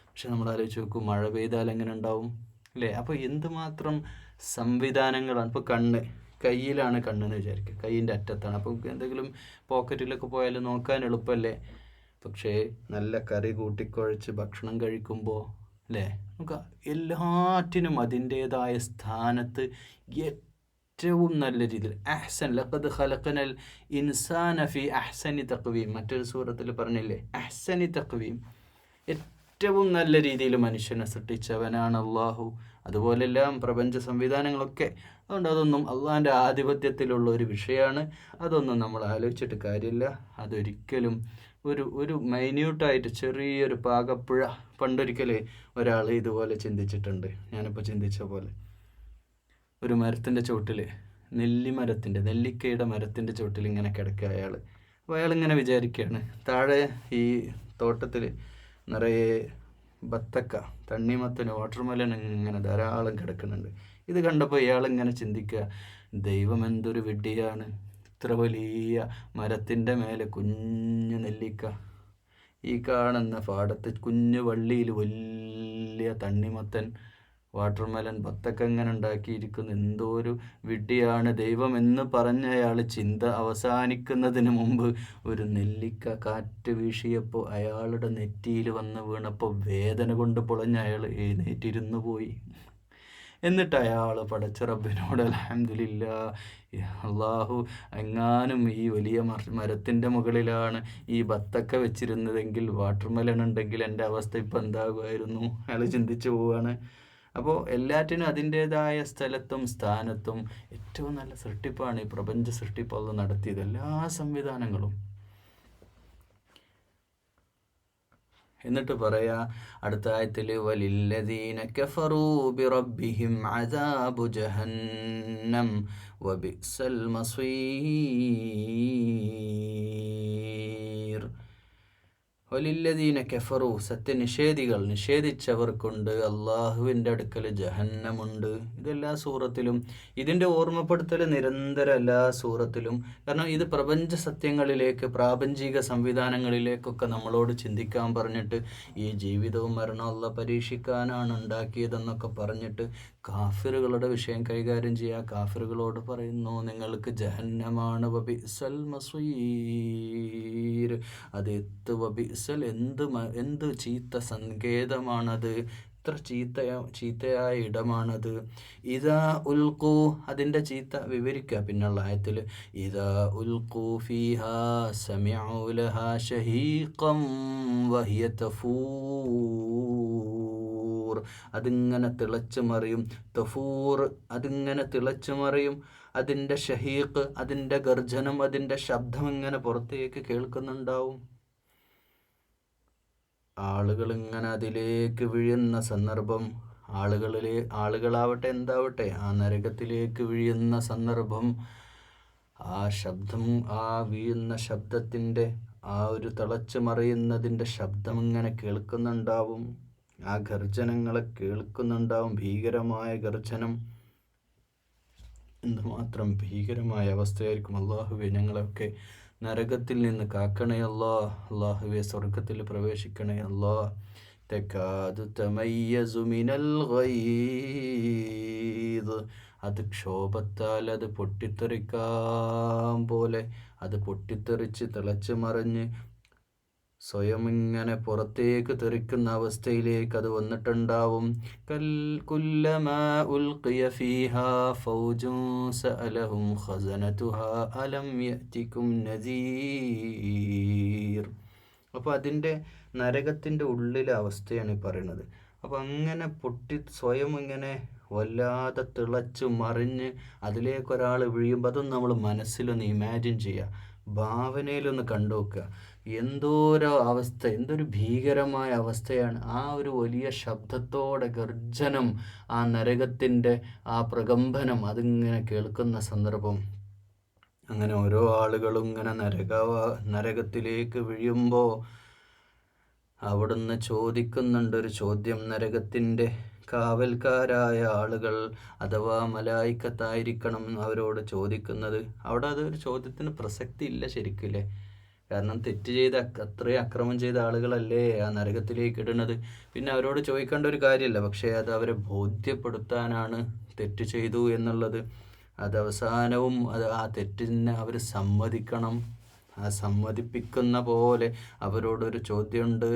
പക്ഷെ നമ്മൾ ആലോചിച്ച് നോക്കൂ, മഴ പെയ്താൽ എങ്ങനെ ഉണ്ടാവും അല്ലേ? അപ്പോൾ എന്തുമാത്രം സംവിധാനങ്ങളാണ്. ഇപ്പോൾ കയ്യിലാണ് കണ്ണെന്ന് വിചാരിക്കുക, കയ്യിൻ്റെ അറ്റത്താണ്. അപ്പോൾ എന്തെങ്കിലും പോക്കറ്റിലൊക്കെ പോയാൽ നോക്കാൻ എളുപ്പമല്ലേ? പക്ഷേ നല്ല കറി കൂട്ടിക്കുഴച്ച് ഭക്ഷണം കഴിക്കുമ്പോൾ അല്ലേ, നമുക്ക് എല്ലാറ്റിനും അതിൻ്റേതായ സ്ഥാനത്ത് ഏറ്റവും നല്ല രീതിയിൽ അഹ്സൻ ലഖദ് ഖലഖനൽ ഇൻസാന ഫി അഹ്സനി തഖ്വീം, മറ്റൊരു സൂറത്തിൽ പറഞ്ഞില്ലേ അഹ്സനി തഖ്വീം, ഏറ്റവും നല്ല രീതിയിൽ മനുഷ്യനെ സൃഷ്ടിച്ചവനാണ് അള്ളാഹു. അതുപോലെല്ലാം പ്രപഞ്ച സംവിധാനങ്ങളൊക്കെ. അതുകൊണ്ട് അതൊന്നും അള്ളാഹിൻ്റെ ആധിപത്യത്തിലുള്ള ഒരു വിഷയമാണ്. അതൊന്നും നമ്മൾ ആലോചിച്ചിട്ട് കാര്യമില്ല. അതൊരിക്കലും ഒരു മൈന്യൂട്ടായിട്ട് ചെറിയൊരു പാകപ്പുഴ. പണ്ടൊരിക്കൽ ഒരാൾ ഇതുപോലെ ചിന്തിച്ചിട്ടുണ്ട്, ഞാനിപ്പോൾ ചിന്തിച്ച പോലെ. ഒരു മരത്തിൻ്റെ ചുവട്ടിൽ, നെല്ലിക്കയുടെ മരത്തിൻ്റെ ചുവട്ടിൽ ഇങ്ങനെ കിടക്കുക അയാൾ. അപ്പോൾ അയാളിങ്ങനെ വിചാരിക്കുകയാണ്, താഴെ ഈ തോട്ടത്തിൽ നിറയെ ബത്തക്ക, തണ്ണിമത്തന്, വാട്ടർമെലൻ ഇങ്ങനെ ധാരാളം കിടക്കുന്നുണ്ട്. ഇത് കണ്ടപ്പോൾ ഇയാളിങ്ങനെ ചിന്തിക്കുക, ദൈവം എന്തൊരു വിഡ്ഢിയാണ്, ഇത്ര വലിയ മരത്തിൻ്റെ മേലെ കുഞ്ഞു നെല്ലിക്ക, ഈ കാണുന്ന പാടത്ത് കുഞ്ഞു വള്ളിയിൽ വലിയ തണ്ണിമത്തൻ, വാട്ടർമെലൻ, ബത്തക്ക ഇങ്ങനെ ഉണ്ടാക്കിയിരിക്കുന്നു, എന്തോ ഒരു വിഡ്ഢിയാണ് ദൈവം എന്ന് പറഞ്ഞ അയാൾ ചിന്ത അവസാനിക്കുന്നതിന് മുമ്പ് ഒരു നെല്ലിക്ക കാറ്റ് വീശിയപ്പോൾ അയാളുടെ നെറ്റിയിൽ വന്ന് വീണപ്പോൾ വേദന കൊണ്ട് പൊളഞ്ഞ അയാൾ എഴുന്നേറ്റിരുന്നു പോയി. എന്നിട്ട് അയാൾ പടച്ച റബ്ബിനോട് അൽഹംദുലില്ലാഹ്, അള്ളാഹു എങ്ങാനും ഈ വലിയ മരത്തിൻ്റെ മുകളിലാണ് ഈ ബത്തക്ക വെച്ചിരുന്നതെങ്കിൽ, വാട്ടർമെലൺ ഉണ്ടെങ്കിൽ എൻ്റെ അവസ്ഥ ഇപ്പം എന്താകുമായിരുന്നു, അയാൾ ചിന്തിച്ചു പോവുകയാണ്. അപ്പോൾ എല്ലാറ്റിനും അതിൻ്റേതായ സ്ഥലത്തും സ്ഥാനത്തും ഏറ്റവും നല്ല സൃഷ്ടിപ്പാണ് ഈ പ്രപഞ്ച സൃഷ്ടിപ്പ് അള്ളാഹു നടത്തിയത്, എല്ലാ സംവിധാനങ്ങളും. എന്നിട്ട് പറയാ അടുത്ത ആയത്തിൽ, വലില്ലദീന കഫറൂ ബിറബ്ബിഹിം അദാബു ജഹന്നം വബിഅ്സൽ മസീർ. വലില്ലദീന കഫറു, സത്യനിഷേധികൾ, നിഷേധിച്ചവർക്കുണ്ട് അള്ളാഹുവിൻ്റെ അടുക്കൽ ജഹന്നമുണ്ട്. ഇതെല്ലാ സൂറത്തിലും ഇതിൻ്റെ ഓർമ്മപ്പെടുത്തൽ നിരന്തരം എല്ലാ സൂറത്തിലും. കാരണം ഇത് പ്രപഞ്ച സത്യങ്ങളിലേക്ക്, പ്രാപഞ്ചിക സംവിധാനങ്ങളിലേക്കൊക്കെ നമ്മളോട് ചിന്തിക്കാൻ പറഞ്ഞിട്ട്, ഈ ജീവിതവും മരണവും അള്ളാഹ് പരീക്ഷിക്കാനാണ് ഉണ്ടാക്കിയതെന്നൊക്കെ പറഞ്ഞിട്ട് കാഫിറുകളുടെ വിഷയം കൈകാര്യം ചെയ്യുക. കാഫിറുകളോട് പറയുന്നു, നിങ്ങൾക്ക് ജഹന്നമാണ്, വബിഅ്സൽ മസീർ, അത് വബിഅ്സൽ, എന്ത് ചീത്ത സങ്കേതമാണത്, എത്ര ചീത്തയായ ഇടമാണത്. ഇദാ ഉൽഖൂ, അതിൻ്റെ ചീത്ത വിവരിക്കുക പിന്നുള്ള ആയത്തിൽ. ഇദാ ഉൽഖൂ ഫീഹാ സമിഉ ലഹാ ശഹീഖൻ വഹിയ തഫൂർ, അതിങ്ങനെ തിളച്ചു മറിയും. തഫൂർ, അതിങ്ങനെ തിളച്ചു മറിയും. അതിൻ്റെ ഷഹീഖ്, അതിൻ്റെ ഗർജനം, അതിൻ്റെ ശബ്ദം ഇങ്ങനെ പുറത്തേക്ക് കേൾക്കുന്നുണ്ടാവും. ആളുകൾ ഇങ്ങനെ അതിലേക്ക് വീഴുന്ന സന്ദർഭം, ആളുകളാവട്ടെ എന്താവട്ടെ ആ നരകത്തിലേക്ക് വീഴുന്ന സന്ദർഭം, ആ ശബ്ദം, ആ വീഴുന്ന ശബ്ദത്തിൻ്റെ, ആ ഒരു തിളച്ചു മറിയുന്നതിൻ്റെ ശബ്ദം ഇങ്ങനെ കേൾക്കുന്നുണ്ടാവും. ആ ഗർജനങ്ങളെ കേൾക്കുന്നുണ്ടാവും. ഭീകരമായ ഗർജനം. എന്തുമാത്രം ഭീകരമായ അവസ്ഥയായിരിക്കും. അള്ളാഹുവേ, ഞങ്ങളൊക്കെ നരകത്തിൽ നിന്ന് കാക്കണേ അല്ലാ. അള്ളാഹുവേ, സ്വർഗത്തിൽ പ്രവേശിക്കണേ അല്ലാ. തകാദു തമയ്യസു മിനൽ ഗൈദ്, അത് ക്ഷോഭത്താൽ അത് പൊട്ടിത്തെറിക്കാൻ പോലെ, അത് പൊട്ടിത്തെറിച്ച് തിളച്ചു മറിഞ്ഞ് സ്വയം ഇങ്ങനെ പുറത്തേക്ക് തെറിക്കുന്ന അവസ്ഥയിലേക്ക് അത് വന്നിട്ടുണ്ടാവും. കുല്ലമാ ഉൽഖിയ ഫീഹാ ഫൗജുൻ സഅലഹും ഖസനതുഹാ അലം യഅതികും നദീർ. അപ്പോൾ അതിൻ്റെ നരകത്തിൻ്റെ ഉള്ളിലെ അവസ്ഥയാണ് ഈ പറയുന്നത്. അപ്പോൾ അങ്ങനെ സ്വയം ഇങ്ങനെ വല്ലാതെ തിളച്ചു മറിഞ്ഞ് അതിലേക്കൊരാൾ വീഴുമ്പോൾ അതൊന്നും നമ്മൾ മനസ്സിലൊന്ന് ഇമാജിൻ ചെയ്യുക, ഭാവനയിലൊന്ന് കണ്ടു നോക്കുക. എന്തോരോ അവസ്ഥ, എന്തൊരു ഭീകരമായ അവസ്ഥയാണ്. ആ ഒരു വലിയ ശബ്ദത്തോടെ ഗർജനം, ആ നരകത്തിൻ്റെ ആ പ്രകമ്പനം അതിങ്ങനെ കേൾക്കുന്ന സന്ദർഭം. അങ്ങനെ ഓരോ ആളുകളും ഇങ്ങനെ നരകത്തിലേക്ക് വീഴുമ്പോൾ അവിടുന്ന് ചോദിക്കുന്നുണ്ടൊരു ചോദ്യം. നരകത്തിൻ്റെ കാവൽക്കാരായ ആളുകൾ അഥവാ മലായിക്കത്തായിരിക്കണം അവരോട് ചോദിക്കുന്നത്. അവിടെ അതൊരു ചോദ്യത്തിന് പ്രസക്തി ഇല്ല ശരിക്കില്ലേ. കാരണം തെറ്റ് ചെയ്ത് അത്രയും അക്രമം ചെയ്ത ആളുകളല്ലേ ആ നരകത്തിലേക്ക് ഇടുന്നത്. പിന്നെ അവരോട് ചോദിക്കേണ്ട ഒരു കാര്യമല്ല. പക്ഷേ അത് അവരെ ബോധ്യപ്പെടുത്താനാണ് തെറ്റ് ചെയ്തു എന്നുള്ളത്. അത് അവസാനവും ആ തെറ്റിനെ അവർ സമ്മതിക്കണം. ആ സമ്മതിപ്പിക്കുന്ന പോലെ അവരോടൊരു ചോദ്യമുണ്ട്.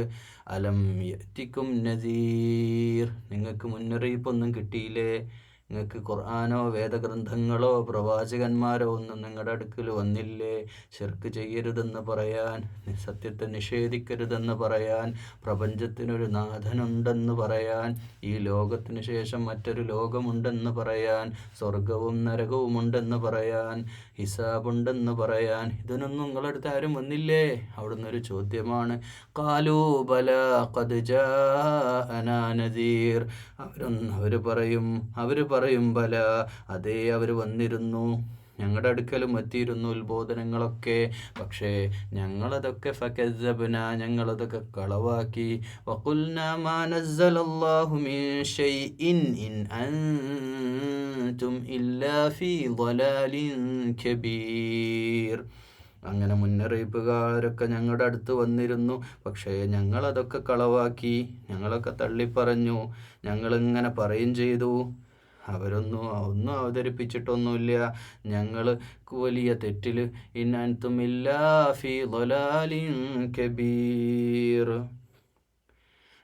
അലം യഅ്തികും നദീർ, നിങ്ങൾക്ക് മുന്നറിയിപ്പൊന്നും കിട്ടിയില്ലേ? നിങ്ങൾക്ക് ഖുർആനോ വേദഗ്രന്ഥങ്ങളോ പ്രവാചകന്മാരോ ഒന്നും നിങ്ങളുടെ അടുക്കൽ വന്നില്ലേ? ശിർക്ക് ചെയ്യരുതെന്ന് പറയാൻ, സത്യത്തെ നിഷേധിക്കരുതെന്ന് പറയാൻ, പ്രപഞ്ചത്തിനൊരു നാഥനുണ്ടെന്ന് പറയാൻ, ഈ ലോകത്തിന് ശേഷം മറ്റൊരു ലോകമുണ്ടെന്ന് പറയാൻ, സ്വർഗവും നരകവും ഉണ്ടെന്ന് പറയാൻ, ഹിസാബുണ്ടെന്ന് പറയാൻ, ഇതിനൊന്നും നിങ്ങളടുത്ത് ആരും വന്നില്ലേ? അവിടുന്ന് ഒരു ചോദ്യമാണ്. ഖാലൂ ബലാ ഖദ് ജാഅനാ നദീർ, അവർ പറയും ബല, അതേ, അവർ വന്നിരുന്നു, ഞങ്ങളുടെ അടുക്കലും എത്തിയിരുന്നു ഉത്ബോധനങ്ങളൊക്കെ. പക്ഷേ ഞങ്ങളതൊക്കെ ഫകസ്സബ്ന, ഞങ്ങളതൊക്കെ കളവാക്കി. വഖുൽനാ മാ നസ്സലല്ലാഹു മിൻ ശൈഇൻ ഇൻ അൻതും ഇല്ലാ ഫീ ളലാലിൻ കബീർ. അങ്ങനെ മുന്നറിയിപ്പുകാരൊക്കെ ഞങ്ങളുടെ അടുത്ത് വന്നിരുന്നു, പക്ഷേ ഞങ്ങളതൊക്കെ കളവാക്കി, ഞങ്ങളൊക്കെ തള്ളിപ്പറഞ്ഞു, ഞങ്ങളിങ്ങനെ പറയും ചെയ്തു. ഒന്നും അവതരിപ്പിച്ചിട്ടൊന്നുമില്ല. ഞങ്ങൾ വലിയ തെറ്റിൽ, ഇൻ അൻതും ഇല്ലാ ഫീ ളലാലിൻ കബീർ.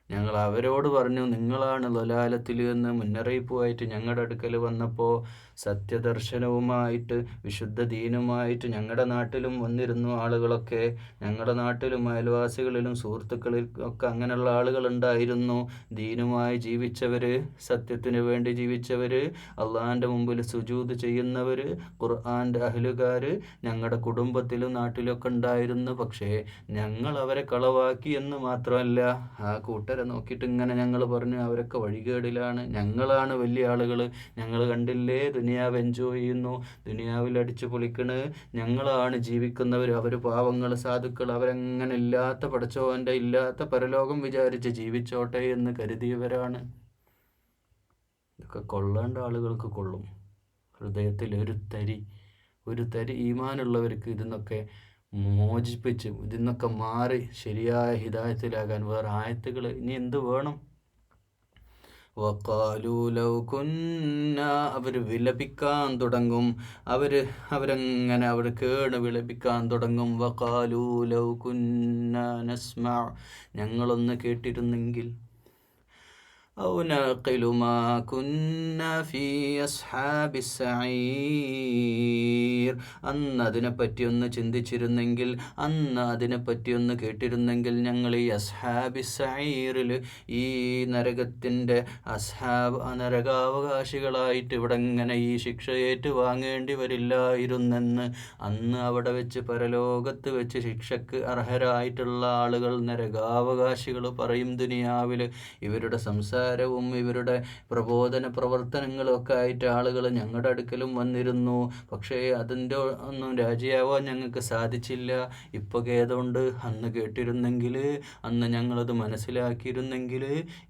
ഞങ്ങൾ അവരോട് പറഞ്ഞു, നിങ്ങളാണ് ളലാലത്തിൽ എന്ന് മുന്നറിയിപ്പുമായിട്ട് ഞങ്ങളുടെ അടുക്കൽ വന്നപ്പോൾ സത്യദർശനവുമായിട്ട് വിശുദ്ധ ദീനുമായിട്ട് ഞങ്ങളുടെ നാട്ടിലും വന്നിരുന്നു ആളുകളൊക്കെ. ഞങ്ങളുടെ നാട്ടിലും അയൽവാസികളിലും സുഹൃത്തുക്കളിലും ഒക്കെ അങ്ങനെയുള്ള ആളുകളുണ്ടായിരുന്നു. ദീനുമായി ജീവിച്ചവർ, സത്യത്തിന് വേണ്ടി ജീവിച്ചവർ, അള്ളാഹിൻ്റെ മുമ്പിൽ സുജൂദ് ചെയ്യുന്നവർ, ഖുർആൻ്റെ അഹ്ലുകാർ ഞങ്ങളുടെ കുടുംബത്തിലും നാട്ടിലൊക്കെ ഉണ്ടായിരുന്നു. പക്ഷേ ഞങ്ങൾ അവരെ കളവാക്കി എന്ന് മാത്രമല്ല, ആ കൂട്ടരെ നോക്കിയിട്ട് ഇങ്ങനെ ഞങ്ങൾ പറഞ്ഞു, അവരൊക്കെ വഴികേടിലാണ്, ഞങ്ങളാണ് വലിയ ആളുകൾ, ഞങ്ങൾ കണ്ടില്ലേ ദുനിയാവ് എൻജോയ് ചെയ്യുന്നു, ദുനിയാവിൽ അടിച്ചു പൊളിക്കണ്, ഞങ്ങളാണ് ജീവിക്കുന്നവർ, അവർ പാവങ്ങൾ, സാധുക്കൾ, അവരങ്ങനെ ഇല്ലാത്ത പടച്ചോൻ്റെ ഇല്ലാത്ത പരലോകം വിചാരിച്ച് ജീവിച്ചോട്ടെ എന്ന് കരുതിയവരാണ്. ഇതൊക്കെ കൊള്ളേണ്ട ആളുകൾക്ക് കൊള്ളും. ഹൃദയത്തിൽ ഒരു തരി ഈമാനുള്ളവർക്ക് ഇതിന്നൊക്കെ മോചിപ്പിച്ച്, ഇതിന്നൊക്കെ മാറി ശരിയായ ഹിദായത്തിലാകാൻ വേറെ ആയത്തുകൾ ഇനി എന്ത് വേണം? വഖാലൂ ലൗ കുന്നാ, അവർ വിലപിക്കാൻ തുടങ്ങും, അവരങ്ങനെ അവർ കേണ് വിലപിക്കാൻ തുടങ്ങും. വഖാലൂ ലൗ കുന്നാ നസ്മഅ, ഞങ്ങളൊന്ന് കേട്ടിരുന്നെങ്കിൽ, ഔ നഖിലു മാ കുന്നാ ഫീ അസ്ഹാബിസ് സഈർ, അന്ന് അതിനെപ്പറ്റിയൊന്ന് ചിന്തിച്ചിരുന്നെങ്കിൽ, അന്ന് അതിനെപ്പറ്റിയൊന്ന് കേട്ടിരുന്നെങ്കിൽ, ഞങ്ങൾ ഈ അസ്ഹാബിസ് സഈറിൽ, ഈ നരകത്തിൻ്റെ നരകാവകാശികളായിട്ട് ഇവിടെ ഇങ്ങനെ ഈ ശിക്ഷ ഏറ്റുവാങ്ങേണ്ടി വരില്ലായിരുന്നെന്ന്. അന്ന് അവിടെ വെച്ച്, പരലോകത്ത് വെച്ച് ശിക്ഷക്ക് അർഹരായിട്ടുള്ള ആളുകൾ, നരകാവകാശികൾ പറയും. ദുനിയാവിൽ ഇവരുടെ സംസാരവും ഇവരുടെ പ്രബോധന പ്രവർത്തനങ്ങളും ഒക്കെ ആയിട്ട് ആളുകൾ ഞങ്ങളുടെ അടുക്കലും വന്നിരുന്നു. പക്ഷേ അതിൻ്റെ ഒന്നും രാജിയാവാൻ ഞങ്ങൾക്ക് സാധിച്ചില്ല. ഇപ്പോൾ ഖേദമുണ്ട്, അന്ന് കേട്ടിരുന്നെങ്കിൽ, അന്ന് ഞങ്ങളത് മനസ്സിലാക്കിയിരുന്നെങ്കിൽ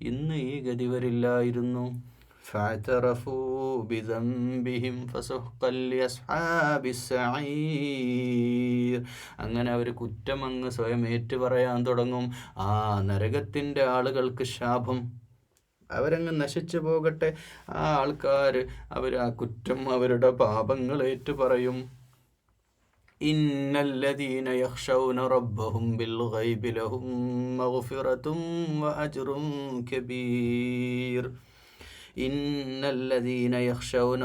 ഇന്ന് ഈ ഗതി വരില്ലായിരുന്നു. ഫഅ്തറഫൂ ബിദംബിഹിം ഫസുഹ്ഖൻ ലിഅസ്ഹാബിസ് സഈർ, അങ്ങനെ അവർ കുറ്റം അങ്ങ് സ്വയം ഏറ്റു പറയാൻ തുടങ്ങും. ആ നരകത്തിൻ്റെ ആളുകൾക്ക് ശാപം, അവരങ്ങ് നശിച്ചു പോകട്ടെ. ആ ആൾക്കാർ, അവർ ആ കുറ്റം, അവരുടെ പാപങ്ങൾ ഏറ്റുപറയും. ഇന്നല്ലദീന യഖ്ശൗന റബ്ബഹും ബിൽ ഗൈബി ലഹും മഗ്ഫിറതും വഅജ്റുൻ കബീർ. ഇന്നല്ലദീന യഖ്ശൗന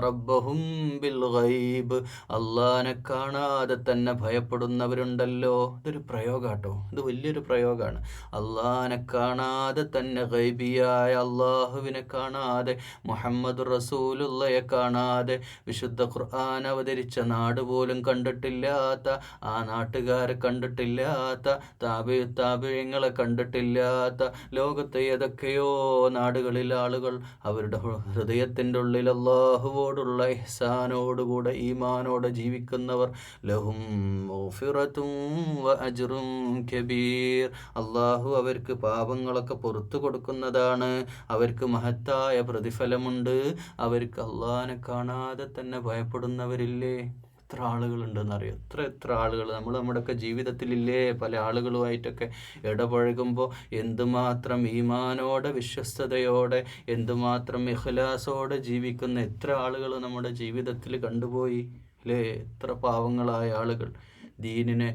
റബ്ബഹും ബിൽ ഗൈബ്, അള്ളാനെ കാണാതെ തന്നെ ഭയപ്പെടുന്നവരുണ്ടല്ലോ. ഇതൊരു പ്രയോഗാട്ടോ, ഇത് വലിയൊരു പ്രയോഗമാണ്. അള്ളാനെ കാണാതെ തന്നെ, ഗൈബിയായ അള്ളാഹുവിനെ കാണാതെ, മുഹമ്മദ് റസൂലുള്ളയെ കാണാതെ, വിശുദ്ധ ഖുർആൻ അവതരിച്ച നാട് പോലും കണ്ടിട്ടില്ലാത്ത, ആ നാട്ടുകാരെ കണ്ടിട്ടില്ലാത്ത, താബിഈങ്ങളെ കണ്ടിട്ടില്ലാത്ത, ലോകത്തെ ഏതൊക്കെയോ നാടുകളിൽ ആളുകൾ അവരുടെ ഹൃദയത്തിൻ്റെ ഉള്ളിൽ അള്ളാഹുവോടുള്ള ഇഹ്സാനോടുകൂടെ, ഈമാനോടെ ജീവിക്കുന്നവർ, ലഹും മഗ്ഫിറതും വഅജ്റുൻ കബീർ, അള്ളാഹു അവർക്ക് പാപങ്ങളൊക്കെ പുറത്തു കൊടുക്കുന്നതാണ്, അവർക്ക് മഹത്തായ പ്രതിഫലമുണ്ട്. അവർക്ക് അള്ളാഹിനെ കാണാതെ തന്നെ ഭയപ്പെടുന്നവരില്ലേ, എത്ര ആളുകളുണ്ടെന്നറിയോ? എത്ര ആളുകൾ നമ്മുടെയൊക്കെ ജീവിതത്തിലില്ലേ? പല ആളുകളുമായിട്ടൊക്കെ ഇടപഴകുമ്പോൾ എന്തുമാത്രം ഈമാനോടെ, വിശ്വസ്തയോടെ, എന്തുമാത്രം ഇഖ്ലാസോടെ ജീവിക്കുന്ന എത്ര ആളുകൾ നമ്മുടെ ജീവിതത്തിൽ കണ്ടുപോയി അല്ലേ? എത്ര പാവങ്ങളായ ആളുകൾ, ദീനിനെ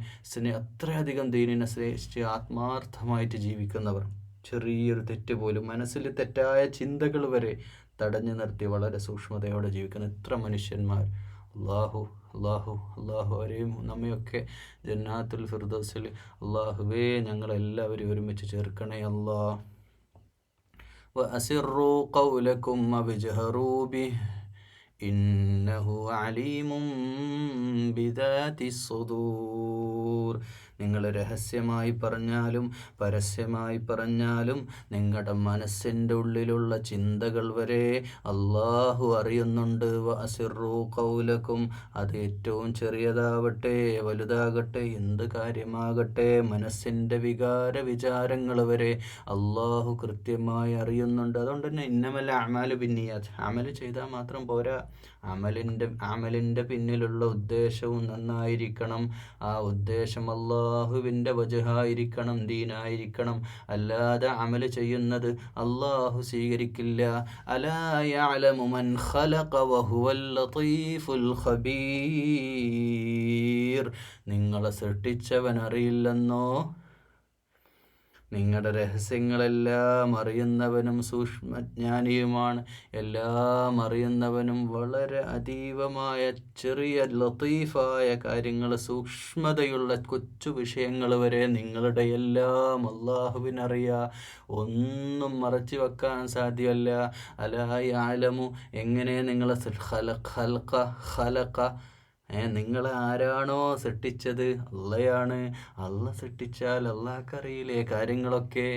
അത്രയധികം ദീനിനെ സ്നേഹിച്ച് ആത്മാർത്ഥമായിട്ട് ജീവിക്കുന്നവർ. ചെറിയൊരു തെറ്റ് പോലും, മനസ്സിൽ തെറ്റായ ചിന്തകൾ വരെ തടഞ്ഞു നിർത്തി വളരെ സൂക്ഷ്മതയോടെ ജീവിക്കുന്ന എത്ര മനുഷ്യന്മാർ. അള്ളാഹു അവരെയും നമ്മയൊക്കെ ജന്നാത്തുൽ ഫിർദൗസിൽ അള്ളാഹുവേ ഞങ്ങളെല്ലാവരും ഒരുമിച്ച് ചേർക്കണേ അല്ലാഹ്. വഅസിറൂ ഖൗലകും വജ്ഹറൂ ബിഹി ഇന്നഹു അലീമും ബിദാതിസ് സുദൂർ. നിങ്ങൾ രഹസ്യമായി പറഞ്ഞാലും പരസ്യമായി പറഞ്ഞാലും നിങ്ങളുടെ മനസ്സിൻ്റെ ഉള്ളിലുള്ള ചിന്തകൾ വരെ അള്ളാഹു അറിയുന്നുണ്ട്. വഅസിറൂ ഖൗലകും, അത് ഏറ്റവും ചെറിയതാവട്ടെ വലുതാകട്ടെ, എന്ത് കാര്യമാകട്ടെ, മനസ്സിൻ്റെ വിചാരങ്ങൾ വരെ അള്ളാഹു കൃത്യമായി അറിയുന്നുണ്ട്. അതുകൊണ്ട് തന്നെ ഇന്നമൽ അഅ്മാലു ബിന്നിയാത്ത്, അമൽ ചെയ്താൽ മാത്രം പോരാ, അമലിൻ്റെ പിന്നിലുള്ള ഉദ്ദേശവും നന്നായിരിക്കണം. ആ ഉദ്ദേശം അള്ളാഹുവിൻ്റെ വജ്ഹായിരിക്കണം, ദീനായിരിക്കണം. അല്ലാതെ അമൽ ചെയ്യുന്നത് അള്ളാഹു സ്വീകരിക്കില്ല. അലാ യഅലമു മൻ ഖലഖ വഹുവൽ ലതീഫുൽ ഖബീർ. നിങ്ങളെ സൃഷ്ടിച്ചവൻ അറിയില്ലെന്നോ? നിങ്ങളുടെ രഹസ്യങ്ങളെല്ലാം അറിയുന്നവനും സൂക്ഷ്മജ്ഞാനിയുമാണ്. എല്ലാം അറിയുന്നവനും വളരെ അതീവമായ ചെറിയ ലത്തീഫായ കാര്യങ്ങൾ, സൂക്ഷ്മതയുള്ള കൊച്ചു വിഷയങ്ങൾ വരെ നിങ്ങളുടെ എല്ലാം അള്ളാഹുവിനറിയാം. ഒന്നും മറച്ചു വെക്കാൻ സാധ്യമല്ല. അലാ യഅലമു, എങ്ങനെ നിങ്ങളെ ഖലഖ നിങ്ങളെ ആരാണോ സൃഷ്ടിച്ചത് അള്ളയാണ്. അള്ള സൃഷ്ടിച്ചാൽ അള്ളാഹ്ക്കറിയില്ലേ കാര്യങ്ങളൊക്കെ?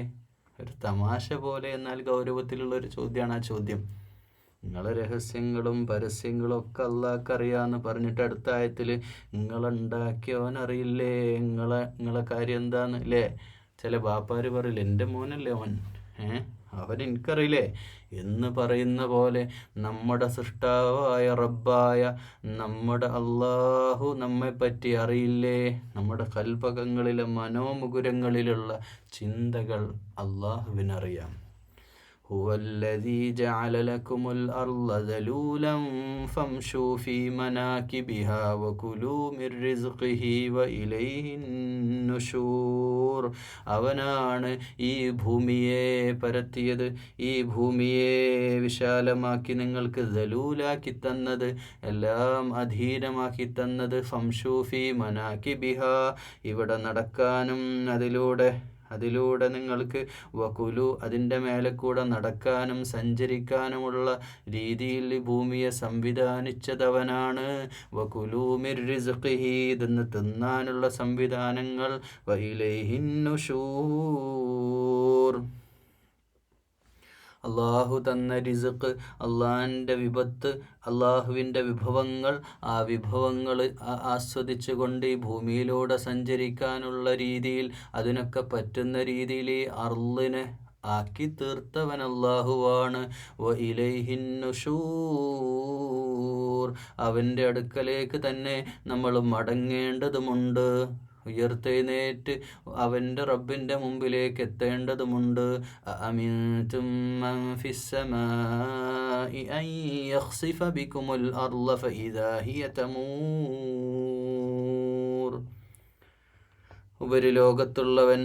ഒരു തമാശ പോലെ എന്നാൽ ഗൗരവത്തിലുള്ളൊരു ചോദ്യമാണ് ആ ചോദ്യം. നിങ്ങളെ രഹസ്യങ്ങളും പരസ്യങ്ങളും ഒക്കെ അള്ളാഹ്ക്കറിയാമെന്ന് പറഞ്ഞിട്ട് അടുത്ത ആയത്തിൽ നിങ്ങളുണ്ടാക്കിയവനറിയില്ലേ നിങ്ങളെ കാര്യം എന്താന്ന് അല്ലേ? ചില ബാപ്പാർ പറയില്ല, എൻ്റെ മോനല്ലേ അവൻ, അവൻ എനിക്കറിയില്ലേ എന്ന് പറയുന്ന പോലെ നമ്മുടെ സൃഷ്ടാവായ റബ്ബായ നമ്മുടെ അള്ളാഹു നമ്മെപ്പറ്റി അറിയില്ലേ? നമ്മുടെ കൽപകങ്ങളിലെ മനോമുകുരങ്ങളിലുള്ള ചിന്തകൾ അള്ളാഹുവിനറിയാം. ഹുവല്ലദീ ജഅല ലക്കുമുൽ അർള ദലൂലൻ ഫംശൂ ഫീ മനാകിബിഹാ വകുലൂ മിർ റിസ്ഖിഹി വഇലൈഹിൻ നുശൂർ. അവനാണ് ഈ ഭൂമിയെ പരത്തിയത്, ഈ ഭൂമിയെ വിശാലമാക്കി നിങ്ങൾക്ക് ദലൂലാക്കി തന്നത്, എല്ലാം അധീനമാക്കി തന്നത്. ഫംശൂ ഫീ മനാകിബിഹാ, ഇവിടെ നടക്കാനും അതിലൂടെ നിങ്ങൾക്ക് വകുലു, അതിൻ്റെ മേലെ കൂടെ നടക്കാനും സഞ്ചരിക്കാനുമുള്ള രീതിയിൽ ഭൂമിയെ സംവിധാനിച്ചതവനാണ്. വകുലൂ മിർ റിസ്ഖിഹി, ഇതെന്ന് തിന്നാനുള്ള സംവിധാനങ്ങൾ. വഇലൈഹിൻ നുശൂർ, അള്ളാഹു തന്ന റിസ്ഖ്, അള്ളാഹിൻ്റെ വിപത്ത്, അള്ളാഹുവിൻ്റെ വിഭവങ്ങൾ, ആ വിഭവങ്ങൾ ആസ്വദിച്ചു കൊണ്ട് ഈ ഭൂമിയിലൂടെ സഞ്ചരിക്കാനുള്ള രീതിയിൽ, അതിനൊക്കെ പറ്റുന്ന രീതിയിൽ ഈ അർളിനെ ആക്കി തീർത്തവൻ അള്ളാഹുവാണ്. വഇലൈഹിൻ നുശൂർ, അവൻ്റെ അടുക്കലേക്ക് തന്നെ നമ്മൾ മടങ്ങേണ്ടതുമുണ്ട്. ഉയർത്തെഴുന്നേറ്റ് അവൻ്റെ റബ്ബിൻ്റെ മുമ്പിലേക്ക് എത്തേണ്ടതുമുണ്ട്. അഅമിൻതും മൻ ഫിസ്സമാഇ അൻ യഖ്സിഫ ബികുമുൽ അർള ഫഇദാ ഹിയ തമൂർ. ഉപരിലോകത്തുള്ളവൻ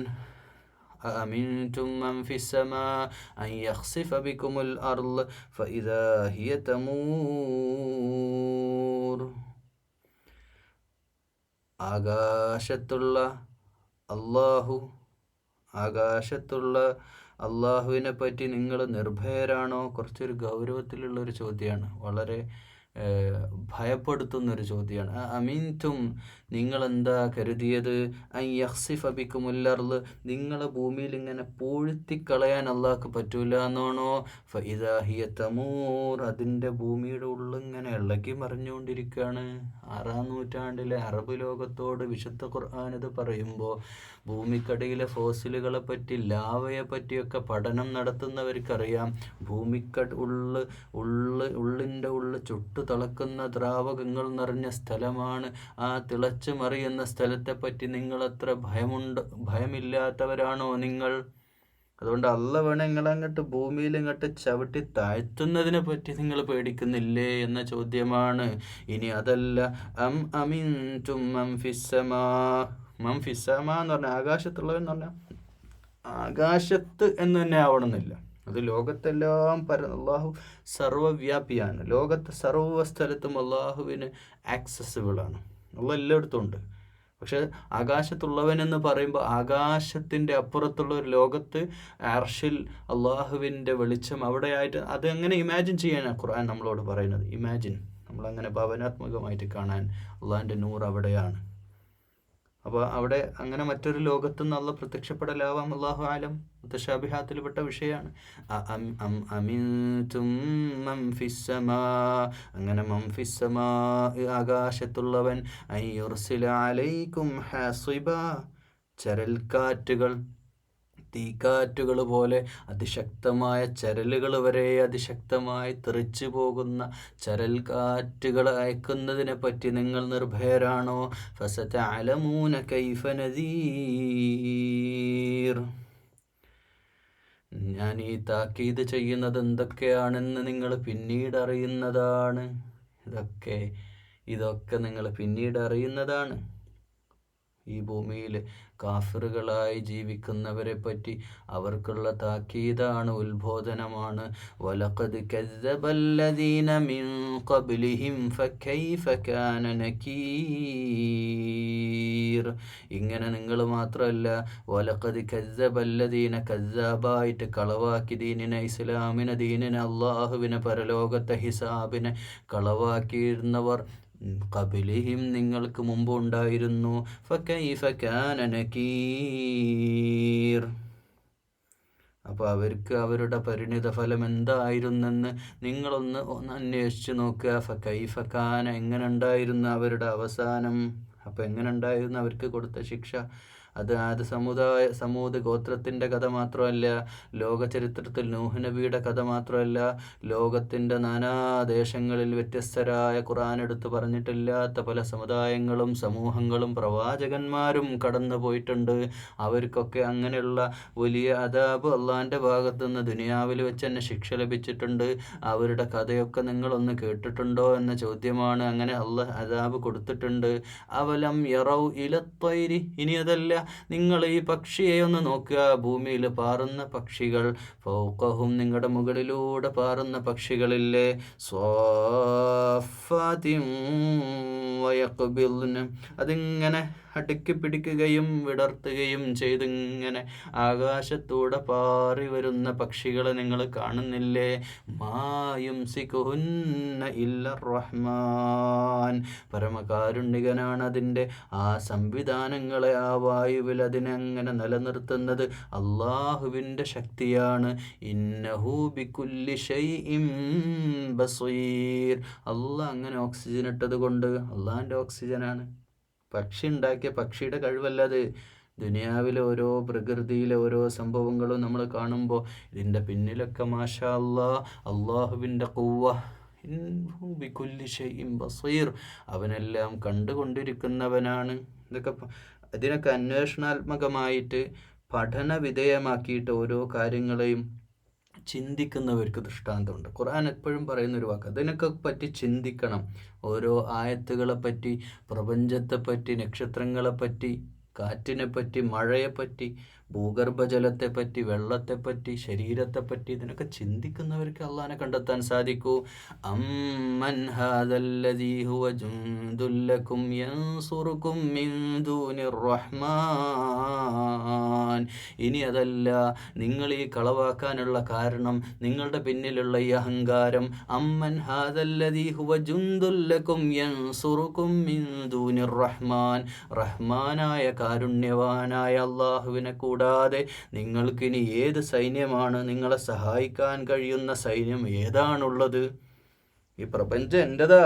അഅമിൻതും മൻ ഫിസ്സമാഇ അൻ യഖ്സിഫ ബികുമുൽ അർള ഫഇദാ ഹിയ തമൂർ. ആകാശത്തുള്ള അള്ളാഹുവിനെ പറ്റി നിങ്ങൾ നിർഭയരാണോ? കുറച്ചൊരു ഗൗരവത്തിലുള്ളൊരു ചോദ്യമാണ്, വളരെ ഭയപ്പെടുത്തുന്നൊരു ചോദ്യമാണ്. അമീൻതും, നിങ്ങളെന്താ കരുതിയത്? അൻ യഖ്സിഫ ബികുമുൽ അർള്, നിങ്ങളെ ഭൂമിയിൽ ഇങ്ങനെ പൂഴ്ത്തിക്കളയാൻ അള്ളാഹ്ക്ക് പറ്റൂല എന്നാണോ? ഫഇദാ ഹിയ തമൂർ, അതിൻ്റെ ഭൂമിയുടെ ഉള്ളിങ്ങനെ ഇളകി മറിഞ്ഞുകൊണ്ടിരിക്കുകയാണ്. 6-ാം നൂറ്റാണ്ടിലെ അറബ് ലോകത്തോട് വിശുദ്ധ ഖുർആൻ ഇത് പറയുമ്പോൾ ഭൂമിക്കടിയിലെ ഫോസിലുകളെ പറ്റി, ലാവയെ പറ്റിയൊക്കെ പഠനം നടത്തുന്നവർക്കറിയാം, ഉള്ളിൻ്റെ ഉള്ളിൽ ചുട്ടു തിളക്കുന്ന ദ്രാവകങ്ങൾ നിറഞ്ഞ സ്ഥലമാണ്. ആ തിളച്ചു മറിയുന്ന സ്ഥലത്തെപ്പറ്റി നിങ്ങളത്ര ഭയമില്ലാത്തവരാണോ നിങ്ങൾ? അതുകൊണ്ട് അള്ള വേണേ നിങ്ങളങ്ങോട്ട് ഭൂമിയിൽ ഇങ്ങോട്ട് ചവിട്ടി താഴ്ത്തുന്നതിനെ പറ്റി നിങ്ങൾ പേടിക്കുന്നില്ലേ എന്ന ചോദ്യമാണ്. ഇനി അതല്ല, അം അമിൻതും മൻ ഫിസ്സമാ എന്ന് പറഞ്ഞാൽ ആകാശത്തുള്ളവൻ എന്ന് പറഞ്ഞാൽ ആകാശത്ത് എന്ന് തന്നെ ആവണമെന്നില്ല. അത് ലോകത്തെല്ലാം അള്ളാഹു സർവ്വവ്യാപിയാണ്. ലോകത്തെ സർവ്വ സ്ഥലത്തും അള്ളാഹുവിന് ആക്സസിബിളാണ്. അള്ളാഹ് എല്ലായിടത്തും ഉണ്ട്. പക്ഷെ ആകാശത്തുള്ളവനെന്ന് പറയുമ്പോൾ ആകാശത്തിൻ്റെ അപ്പുറത്തുള്ള ഒരു ലോകത്ത് അർഷിൽ അള്ളാഹുവിൻ്റെ വെളിച്ചം അവിടെയായിട്ട് അതെങ്ങനെ ഇമാജിൻ ചെയ്യാനാണ് ഖുർആൻ നമ്മളോട് പറയുന്നത്. ഇമാജിൻ, നമ്മളങ്ങനെ ഭാവനാത്മകമായിട്ട് കാണാൻ അള്ളാഹിൻ്റെ നൂർ അവിടെയാണ്. അപ്പോൾ അവിടെ അങ്ങനെ മറ്റൊരു ലോകത്തു നിന്ന് അള്ളാഹ് പ്രത്യക്ഷപ്പെടലാവാം. അല്ലാഹു ആലം, മുത്തശാബിഹാത്തിൽപ്പെട്ട വിഷയമാണ്. അങ്ങനെ മംഫിസ്സമാ ആകാശത്തുള്ളവൻ അയ്യുർസില അലൈക്കും ഹാസിബ, ചരൽക്കാറ്റുകൾ, തീക്കാറ്റുകൾ പോലെ അതിശക്തമായ ചരലുകൾ വരെ അതിശക്തമായി തെറിച്ചു പോകുന്ന ചരൽ കാറ്റുകൾ അയക്കുന്നതിനെ പറ്റി നിങ്ങൾ നിർഭയരാണോ? ഫസതഅലമൂന കൈഫ നദീർ. ഞാൻ ഈ താക്കീത് ചെയ്യുന്നത് എന്തൊക്കെയാണെന്ന് നിങ്ങൾ പിന്നീട് അറിയുന്നതാണ്. ഇതൊക്കെ നിങ്ങൾ പിന്നീട് അറിയുന്നതാണ്. ഈ ഭൂമിയിൽ കാഫിറുകളായി ജീവിക്കുന്നവരെ പറ്റി അവർക്കുള്ള താക്കീതാണ്, ഉത്ബോധനമാണ്. വലഖദ് കസ്സബല്ലദീന മിൻ ഖബ്ലിഹിം ഫകൈഫ കാന നകീർ. ഇങ്ങനെ നിങ്ങൾ മാത്രമല്ല, വലഖദ് കസ്സബല്ലദീന, കസ്സാബായിട്ട് കളവാക്കി ദീനിനെ, ഇസ്ലാമിനെ, ദീനിനെ, അള്ളാഹുവിനെ, പരലോകത്തെ ഹിസാബിനെ കളവാക്കിയിരുന്നവർ ഖബ്ലിഹിം നിങ്ങൾക്ക് മുമ്പ് ഉണ്ടായിരുന്നു. ഫകൈഫ കാന നകീർ. അപ്പോൾ അവർക്ക് അവരുടെ പരിണിത ഫലം എന്തായിരുന്നെന്ന് നിങ്ങളൊന്ന് അന്വേഷിച്ച് നോക്കുക. ഫകൈഫ കാന, എങ്ങനെ ഉണ്ടായിരുന്നു അവരുടെ അവസാനം. അപ്പോൾ എങ്ങനെ ഉണ്ടായിരുന്നു അവർക്ക് കൊടുത്ത ശിക്ഷ. അത് സമൂദ് ഗോത്രത്തിൻ്റെ കഥ മാത്രമല്ല, ലോക ചരിത്രത്തിൽ നൂഹ് നബിയുടെ കഥ മാത്രമല്ല, ലോകത്തിൻ്റെ നാനാദേശങ്ങളിൽ വ്യത്യസ്തരായ ഖുർആൻ എടുത്ത് പറഞ്ഞിട്ടില്ലാത്ത പല സമുദായങ്ങളും സമൂഹങ്ങളും പ്രവാചകന്മാരും കടന്നു പോയിട്ടുണ്ട്. അവർക്കൊക്കെ അങ്ങനെയുള്ള വലിയ അദാബ് അള്ളാഹിൻ്റെ ഭാഗത്തുനിന്ന് ദുനിയാവിൽ വെച്ച് തന്നെ ശിക്ഷ ലഭിച്ചിട്ടുണ്ട്. അവരുടെ കഥയൊക്കെ നിങ്ങളൊന്ന് കേട്ടിട്ടുണ്ടോ എന്ന ചോദ്യമാണ്. അങ്ങനെ അള്ളാഹ് അദാബ് കൊടുത്തിട്ടുണ്ട്. അവലം യറൗ ഇലത്തൈരി, ഇനി അതല്ല, നിങ്ങൾ ഈ പക്ഷിയെ ഒന്ന് നോക്കുക, ഭൂമിയിൽ പാറുന്ന പക്ഷികൾ. ഫൗഖഹും, നിങ്ങളുടെ മുകളിലൂടെ പാറുന്ന പക്ഷികളില്ലേ. സ്വാഫാതിൻ വയഖ്ബിദ്ന, അതിങ്ങനെ അടുക്കി പിടിക്കുകയും വിടർത്തുകയും ചെയ്തിങ്ങനെ ആകാശത്തൂടെ പാറി വരുന്ന പക്ഷികളെ നിങ്ങൾ കാണുന്നില്ലേ. മായുംസികുഹുന്ന ഇല്ലർ റഹ്മാൻ, പരമകാരുണികനാണ് അതിൻ്റെ ആ സംവിധാനങ്ങളെ, ആ വായുവിൽ അതിനെങ്ങനെ നിലനിർത്തുന്നത് അള്ളാഹുവിൻ്റെ ശക്തിയാണ്. ഇന്നഹു ബികുല്ലി ഷൈഇൻ ബസീർ. അള്ളാഹ് അങ്ങനെ ഓക്സിജൻ ഇട്ടത് കൊണ്ട് അള്ളാഹിൻ്റെ ഓക്സിജനാണ്. പക്ഷി ഉണ്ടാക്കിയ പക്ഷിയുടെ കഴിവല്ലത്. ദുനിയാവിലെ ഓരോ പ്രകൃതിയിലെ ഓരോ സംഭവങ്ങളും നമ്മൾ കാണുമ്പോൾ ഇതിൻ്റെ പിന്നിലൊക്കെ മാഷാ അല്ലാഹ് അള്ളാഹുവിൻ്റെ ഖുവ്വ. ഇന്നഹു ബികുല്ലി ഷൈഇൻ ബസീർ, അവനെല്ലാം കണ്ടുകൊണ്ടിരിക്കുന്നവനാണ്. ഇതിനൊക്കെ അന്വേഷണാത്മകമായിട്ട് പഠന വിധേയമാക്കിയിട്ട് ഓരോ കാര്യങ്ങളെയും ചിന്തിക്കുന്നവർക്ക് ദൃഷ്ടാന്തമുണ്ട്. ഖുർആൻ എപ്പോഴും പറയുന്നൊരു വാക്ക്, അതിനൊക്കെ പറ്റി ചിന്തിക്കണം. ഓരോ ആയത്തുകളെപ്പറ്റി, പ്രപഞ്ചത്തെപ്പറ്റി, നക്ഷത്രങ്ങളെപ്പറ്റി, കാറ്റിനെപ്പറ്റി, മഴയെപ്പറ്റി, ഭൂഗർഭജലത്തെപ്പറ്റി, വെള്ളത്തെപ്പറ്റി, ശരീരത്തെപ്പറ്റി, ഇതിനൊക്കെ ചിന്തിക്കുന്നവർക്ക് അള്ളാഹിനെ കണ്ടെത്താൻ സാധിക്കൂ. അമ്മൻ ഹാദല്ലദീ ഹുവ ജുൻദുൽ ലക്കും യൻസുറുക്കും മിൻ ദൂനിർ റഹ്മാൻ. ഇനി അതല്ല, നിങ്ങൾ ഈ കളവാക്കാനുള്ള കാരണം, നിങ്ങളുടെ പിന്നിലുള്ള ഈ അഹങ്കാരം. അമ്മൻ ഹാദല്ലദീ ഹുവ ജുൻദുൽ ലക്കും യൻസുറുക്കും മിൻ ദൂനിർ റഹ്മാൻ, റഹ്മാനായ കാരുണ്യവാനായ അള്ളാഹുവിനെ കൂടാതെ നിങ്ങൾക്കിനി ഏത് സൈന്യമാണ്, നിങ്ങളെ സഹായിക്കാൻ കഴിയുന്ന സൈന്യം ഏതാണുള്ളത്? ഈ പ്രപഞ്ചം എൻ്റെതാ,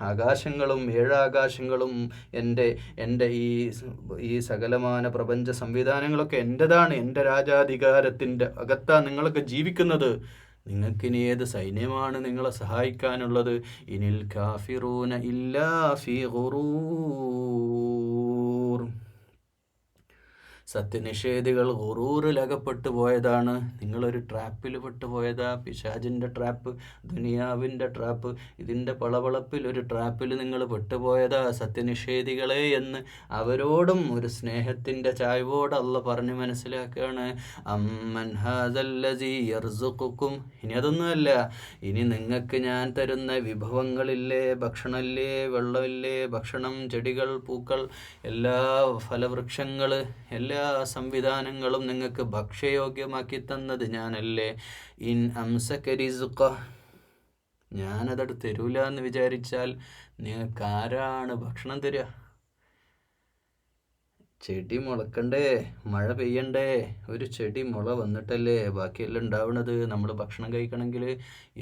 ആകാശങ്ങളും ഏഴാകാശങ്ങളും എൻ്റെ ഈ സകലമാന പ്രപഞ്ച സംവിധാനങ്ങളൊക്കെ എൻ്റെതാണ്. എൻ്റെ രാജാധികാരത്തിൻ്റെ അകത്താണ് നിങ്ങളൊക്കെ ജീവിക്കുന്നത്. നിങ്ങൾക്കിനി ഏത് സൈന്യമാണ് നിങ്ങളെ സഹായിക്കാനുള്ളത്? ഇനിൽ കാഫിറൂന ഇല്ലാ ഫീ ഗുറൂർ. സത്യനിഷേധികൾ ഗുറൂറിലകപ്പെട്ടു പോയതാണ്. നിങ്ങളൊരു ട്രാപ്പിൽ പെട്ടുപോയതാ, പിശാചിൻ്റെ ട്രാപ്പ്, ദുനിയാവിൻ്റെ ട്രാപ്പ്, ഇതിൻ്റെ പളവളപ്പിൽ ഒരു ട്രാപ്പിൽ നിങ്ങൾ പെട്ടുപോയതാ സത്യനിഷേധികളെ എന്ന് അവരോടും ഒരു സ്നേഹത്തിൻ്റെ ചായ്വോട് അള്ള പറഞ്ഞ് മനസ്സിലാക്കുകയാണ്. അമ്മൻ ഹാദല്ലസീ യർസുഖുക്കും. ഇനി അതൊന്നുമല്ല, ഇനി നിങ്ങൾക്ക് ഞാൻ തരുന്ന വിഭവങ്ങളില്ലേ, ഭക്ഷണമില്ലേ, വെള്ളമില്ലേ, ഭക്ഷണം, ചെടികൾ, പൂക്കൾ, എല്ലാ ഫലവൃക്ഷങ്ങൾ, എല്ലാ സംവിധാനങ്ങളും നിങ്ങൾക്ക് ഭക്ഷ്യയോഗ്യമാക്കി തന്നത് ഞാനല്ലേ. ഇൻ അംസക റിസ്ഖ. ഞാനതട് തരൂല എന്ന് വിചാരിച്ചാൽ നിങ്ങൾക്ക് ആരാണ് ഭക്ഷണം തരിക? ചെടി മുളക്കണ്ടേ, മഴ പെയ്യണ്ടേ, ഒരു ചെടി മുള വന്നിട്ടല്ലേ ബാക്കിയെല്ലാം ഉണ്ടാവണത്. നമ്മൾ ഭക്ഷണം കഴിക്കണമെങ്കിൽ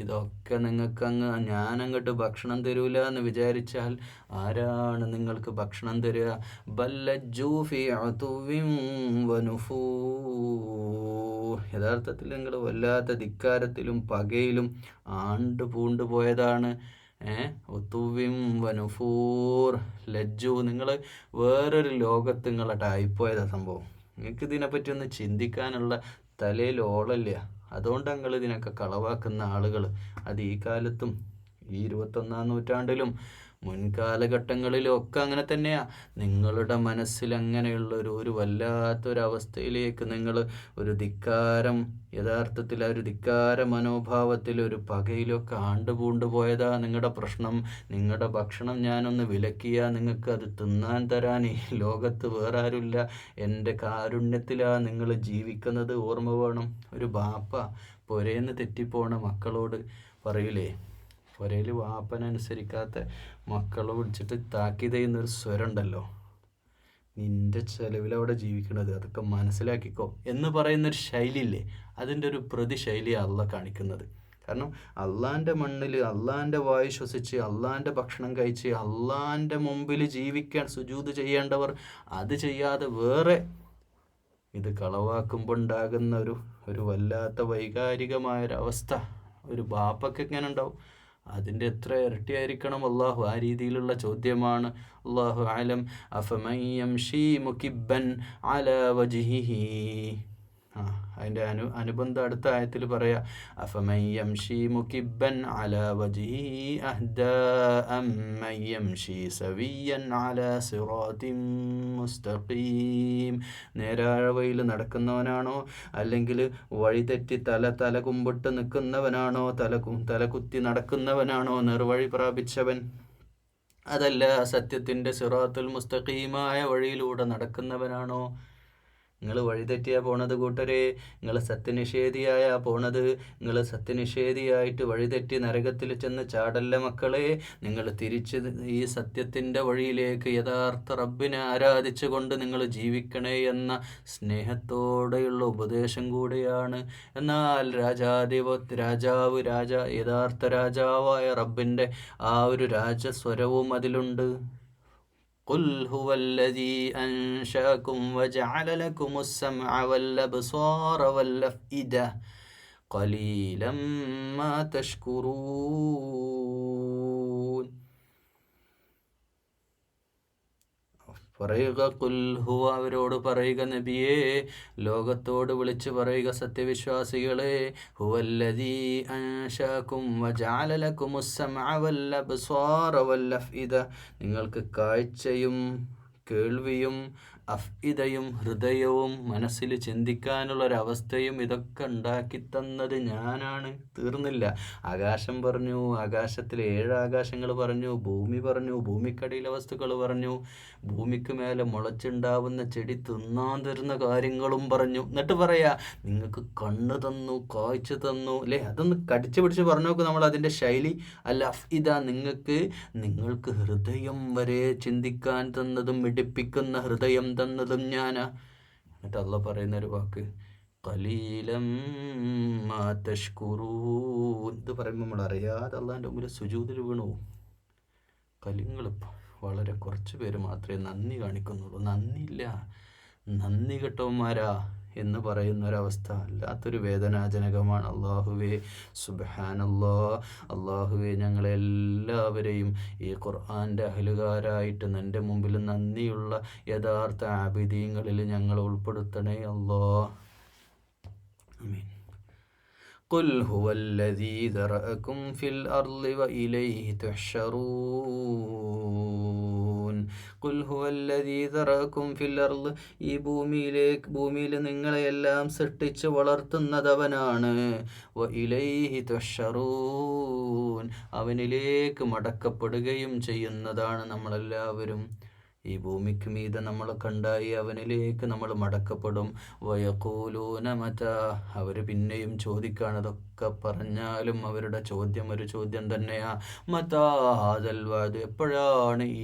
ഇതൊക്കെ നിങ്ങൾക്ക് ഞാനങ്ങോട്ട് ഭക്ഷണം തരൂല എന്ന് വിചാരിച്ചാൽ ആരാണ് നിങ്ങൾക്ക് ഭക്ഷണം തരിക? ബല്ലജ്ജൂ ഫീ ഉതുവ്വിൻ വനുഫൂർ. യഥാർത്ഥത്തിൽ നിങ്ങൾ വല്ലാത്ത ധിക്കാരത്തിലും പകയിലും ആണ്ട് പൂണ്ടുപോയതാണ്. ഉത്തുവിം വനുഫൂർ. ലജ്ജു. നിങ്ങൾ വേറൊരു ലോകത്ത് നിങ്ങളായിപ്പോയതാ സംഭവം. നിങ്ങൾക്ക് ഇതിനെപ്പറ്റി ഒന്ന് ചിന്തിക്കാനുള്ള തലയിൽ ഓളല്ല. അതുകൊണ്ടാണ് നിങ്ങൾ ഇതിനൊക്കെ കളവാക്കുന്ന ആളുകൾ. അത് ഈ കാലത്തും ഈ 21-ാം നൂറ്റാണ്ടിലും മുൻകാലഘട്ടങ്ങളിലും ഒക്കെ അങ്ങനെ തന്നെയാണ്. നിങ്ങളുടെ മനസ്സിൽ അങ്ങനെയുള്ള ഒരു വല്ലാത്തൊരവസ്ഥയിലേക്ക് നിങ്ങൾ ഒരു ധിക്കാരം, യഥാർത്ഥത്തിൽ ആ ഒരു ധിക്കാര മനോഭാവത്തിൽ ഒരു പകയിലൊക്കെ ആണ്ടുപൂണ്ടു പോയതാ നിങ്ങളുടെ പ്രശ്നം. നിങ്ങളുടെ ഭക്ഷണം ഞാനൊന്ന് വിലക്കിയാൽ നിങ്ങൾക്ക് അത് തിന്നാൻ തരാൻ ഈ ലോകത്ത് വേറെ ആരുമില്ല. എൻ്റെ കാരുണ്യത്തിലാണ് നിങ്ങൾ ജീവിക്കുന്നത്. ഓർമ്മ വേണം. ഒരു ബാപ്പ പുരേന്ന് തെറ്റിപ്പോണ മക്കളോട് പറയൂലേ, പുരയിൽ വാപ്പനനുസരിക്കാത്ത മക്കളെ പിടിച്ചിട്ട് താക്കീത് ചെയ്യുന്നൊരു സ്വരം ഉണ്ടല്ലോ, നിൻ്റെ ചെലവിലവിടെ ജീവിക്കണത്, അതൊക്കെ മനസ്സിലാക്കിക്കോ എന്ന് പറയുന്നൊരു ശൈലിയില്ലേ, അതിൻ്റെ ഒരു പ്രതിശൈലി അള്ള കാണിക്കുന്നത്. കാരണം അള്ളാൻ്റെ മണ്ണിൽ അള്ളാൻ്റെ വായു ശ്വസിച്ച് അള്ളാൻ്റെ ഭക്ഷണം കഴിച്ച് അള്ളാൻ്റെ മുമ്പിൽ ജീവിക്കാൻ സുജൂദ് ചെയ്യേണ്ടവർ അത് ചെയ്യാതെ വേറെ ഇത് കളവാക്കുമ്പോൾ ഉണ്ടാകുന്ന ഒരു വല്ലാത്ത വൈകാരികമായൊരവസ്ഥ ഒരു ബാപ്പയ്ക്ക് എങ്ങനെ ഉണ്ടാവും? അതിൻ്റെ എത്ര ഇരട്ടിയായിരിക്കണം അള്ളാഹു ആ രീതിയിലുള്ള ചോദ്യമാണ്. അള്ളാഹു അലം. അഫമൻ യംശി മുകിബ്ബൻ അലാ വജ്ഹിഹി. അതിൻ്റെ അനുബന്ധ അടുത്ത ആയത്തിൽ പറയാ, അഫമൻ യംശി മുകിബ്ബൻ അലാ വജ്ഹിഹി അഹ്ദാ അമ്മൻ യംശി സവിയ്യൻ അലാ സിറാത്തിൻ മുസ്തഖീം. നേരാവഴിയിൽ നടക്കുന്നവനാണോ അല്ലെങ്കിൽ വഴിതെറ്റി തല കുമ്പിട്ട് നിൽക്കുന്നവനാണോ, തലകുത്തി നടക്കുന്നവനാണോ നിർവഴി പ്രാപിച്ചവൻ? അതല്ല സത്യത്തിൻ്റെ സിറാത്തുൽ മുസ്തഖീമായ വഴിയിലൂടെ നടക്കുന്നവനാണോ? നിങ്ങൾ വഴിതെറ്റിയാ പോണത് കൂട്ടരെ, നിങ്ങൾ സത്യനിഷേധിയായ പോണത്. നിങ്ങൾ സത്യനിഷേധിയായിട്ട് വഴിതെറ്റി നരകത്തിൽ ചെന്ന് ചാടല്ല മക്കളെ. നിങ്ങൾ തിരിച്ച് ഈ സത്യത്തിൻ്റെ വഴിയിലേക്ക് യഥാർത്ഥ റബ്ബിനെ ആരാധിച്ചു കൊണ്ട് നിങ്ങൾ ജീവിക്കണേ എന്ന സ്നേഹത്തോടെയുള്ള ഉപദേശം കൂടിയാണ്. എന്നാൽ യഥാർത്ഥ രാജാവായ റബ്ബിൻ്റെ ആ ഒരു രാജസ്വരവും അതിലുണ്ട്. قل هو الذي أنشأكم وجعل لكم السمع والأبصار والأفئدة قليلا ما تشكرون. പറയുക, കുൽ ഹുവ, അവരോട് പറയുക നബിയേ, ലോകത്തോട് വിളിച്ചു പറയുക സത്യവിശ്വാസികളെ, ഹുവല്ലദീ അൻശാകും വജഅല ലക്കുമുസ് സമഅ വൽ അബ്സാറ വൽ അഫ്ഇദ. നിങ്ങൾക്ക് കാഴ്ചയും കേൾവിയും അഫ്ഇദയും ഹൃദയവും മനസ്സിൽ ചിന്തിക്കാനുള്ളൊരവസ്ഥയും ഇതൊക്കെ ഉണ്ടാക്കി തന്നത് ഞാനാണ്. തീർന്നില്ല. ആകാശം പറഞ്ഞു, ആകാശത്തിലെ 7 ആകാശങ്ങൾ പറഞ്ഞു, ഭൂമി പറഞ്ഞു, ഭൂമിക്കടിയിലെ വസ്തുക്കൾ പറഞ്ഞു, ഭൂമിക്ക് മേലെ മുളച്ചുണ്ടാവുന്ന ചെടി തിന്നാൻ തരുന്ന കാര്യങ്ങളും പറഞ്ഞു. എന്നിട്ട് പറയാ, നിങ്ങൾക്ക് കണ്ണ് തന്നു, കാഴ്ച തന്നു അല്ലേ? അതൊന്ന് കടിച്ചു പിടിച്ച് പറഞ്ഞു നോക്ക് നമ്മൾ അതിൻ്റെ ശൈലി. അല്ല അഫ്ഇദ, നിങ്ങൾക്ക് ഹൃദയം വരെ ചിന്തിക്കാൻ തന്നതും മിടിപ്പിക്കുന്ന ഹൃദയം തന്നതും ഞാനാ. എന്നിട്ട് അള്ളാഹ് പറയുന്നൊരു വാക്ക്, ഖലീലം മാ തശ്കുറൂൻ. ഇത് പറയുമ്പോൾ നമ്മൾ അറിയാതെ അള്ളാഹിൻ്റെ മുമ്പിൽ സുജൂദിൽ വീണു. നിങ്ങൾ വളരെ കുറച്ച് പേര് മാത്രമേ നന്ദി കാണിക്കുന്നുള്ളൂ. നന്ദിയില്ല, നന്ദി കെട്ടവന്മാരാ എന്ന് പറയുന്നൊരവസ്ഥ വല്ലാത്തൊരു വേദനാജനകമാണ്. അള്ളാഹുവേ സുബ്ഹാനല്ലാ, അള്ളാഹുവേ ഞങ്ങളെല്ലാവരെയും ഈ ഖുർആൻ്റെ അഹ്ലുകാരായിട്ട് നിൻ്റെ മുമ്പിൽ നന്ദിയുള്ള യഥാർത്ഥ ആബിദീങ്ങളിൽ ഞങ്ങൾ ഉൾപ്പെടുത്തണേ അല്ലാ. ആമീൻ. قل هو الذي ذرأكم في الأرض وإليه تحشرون. قل هو الذي ذرأكم في الأرض. ഈ ഭൂമിയിൽ നിങ്ങളെയെല്ലാം സൃഷ്ടിച്ച് വളർത്തുന്നതവനാണ്. വഇലൈഹി തുഹ്ശറൂൻ, അവനിലേക്ക് മടക്കപ്പെടുകയും ചെയ്യുന്നതാണ് നമ്മളെല്ലാവരും. ഈ ഭൂമിക്ക് മീതെ നമ്മളൊക്കെ ഉണ്ടായി അവനിലേക്ക് നമ്മൾ മടക്കപ്പെടും. വയഖൂലൂന മതാ, അവർ പിന്നെയും ചോദിക്കുകയാണ്. അതൊക്കെ പറഞ്ഞാലും അവരുടെ ചോദ്യം ഒരു ചോദ്യം തന്നെയാ. മതാ ഹാദൽ വഅദ്, എപ്പോഴാണ് ഈ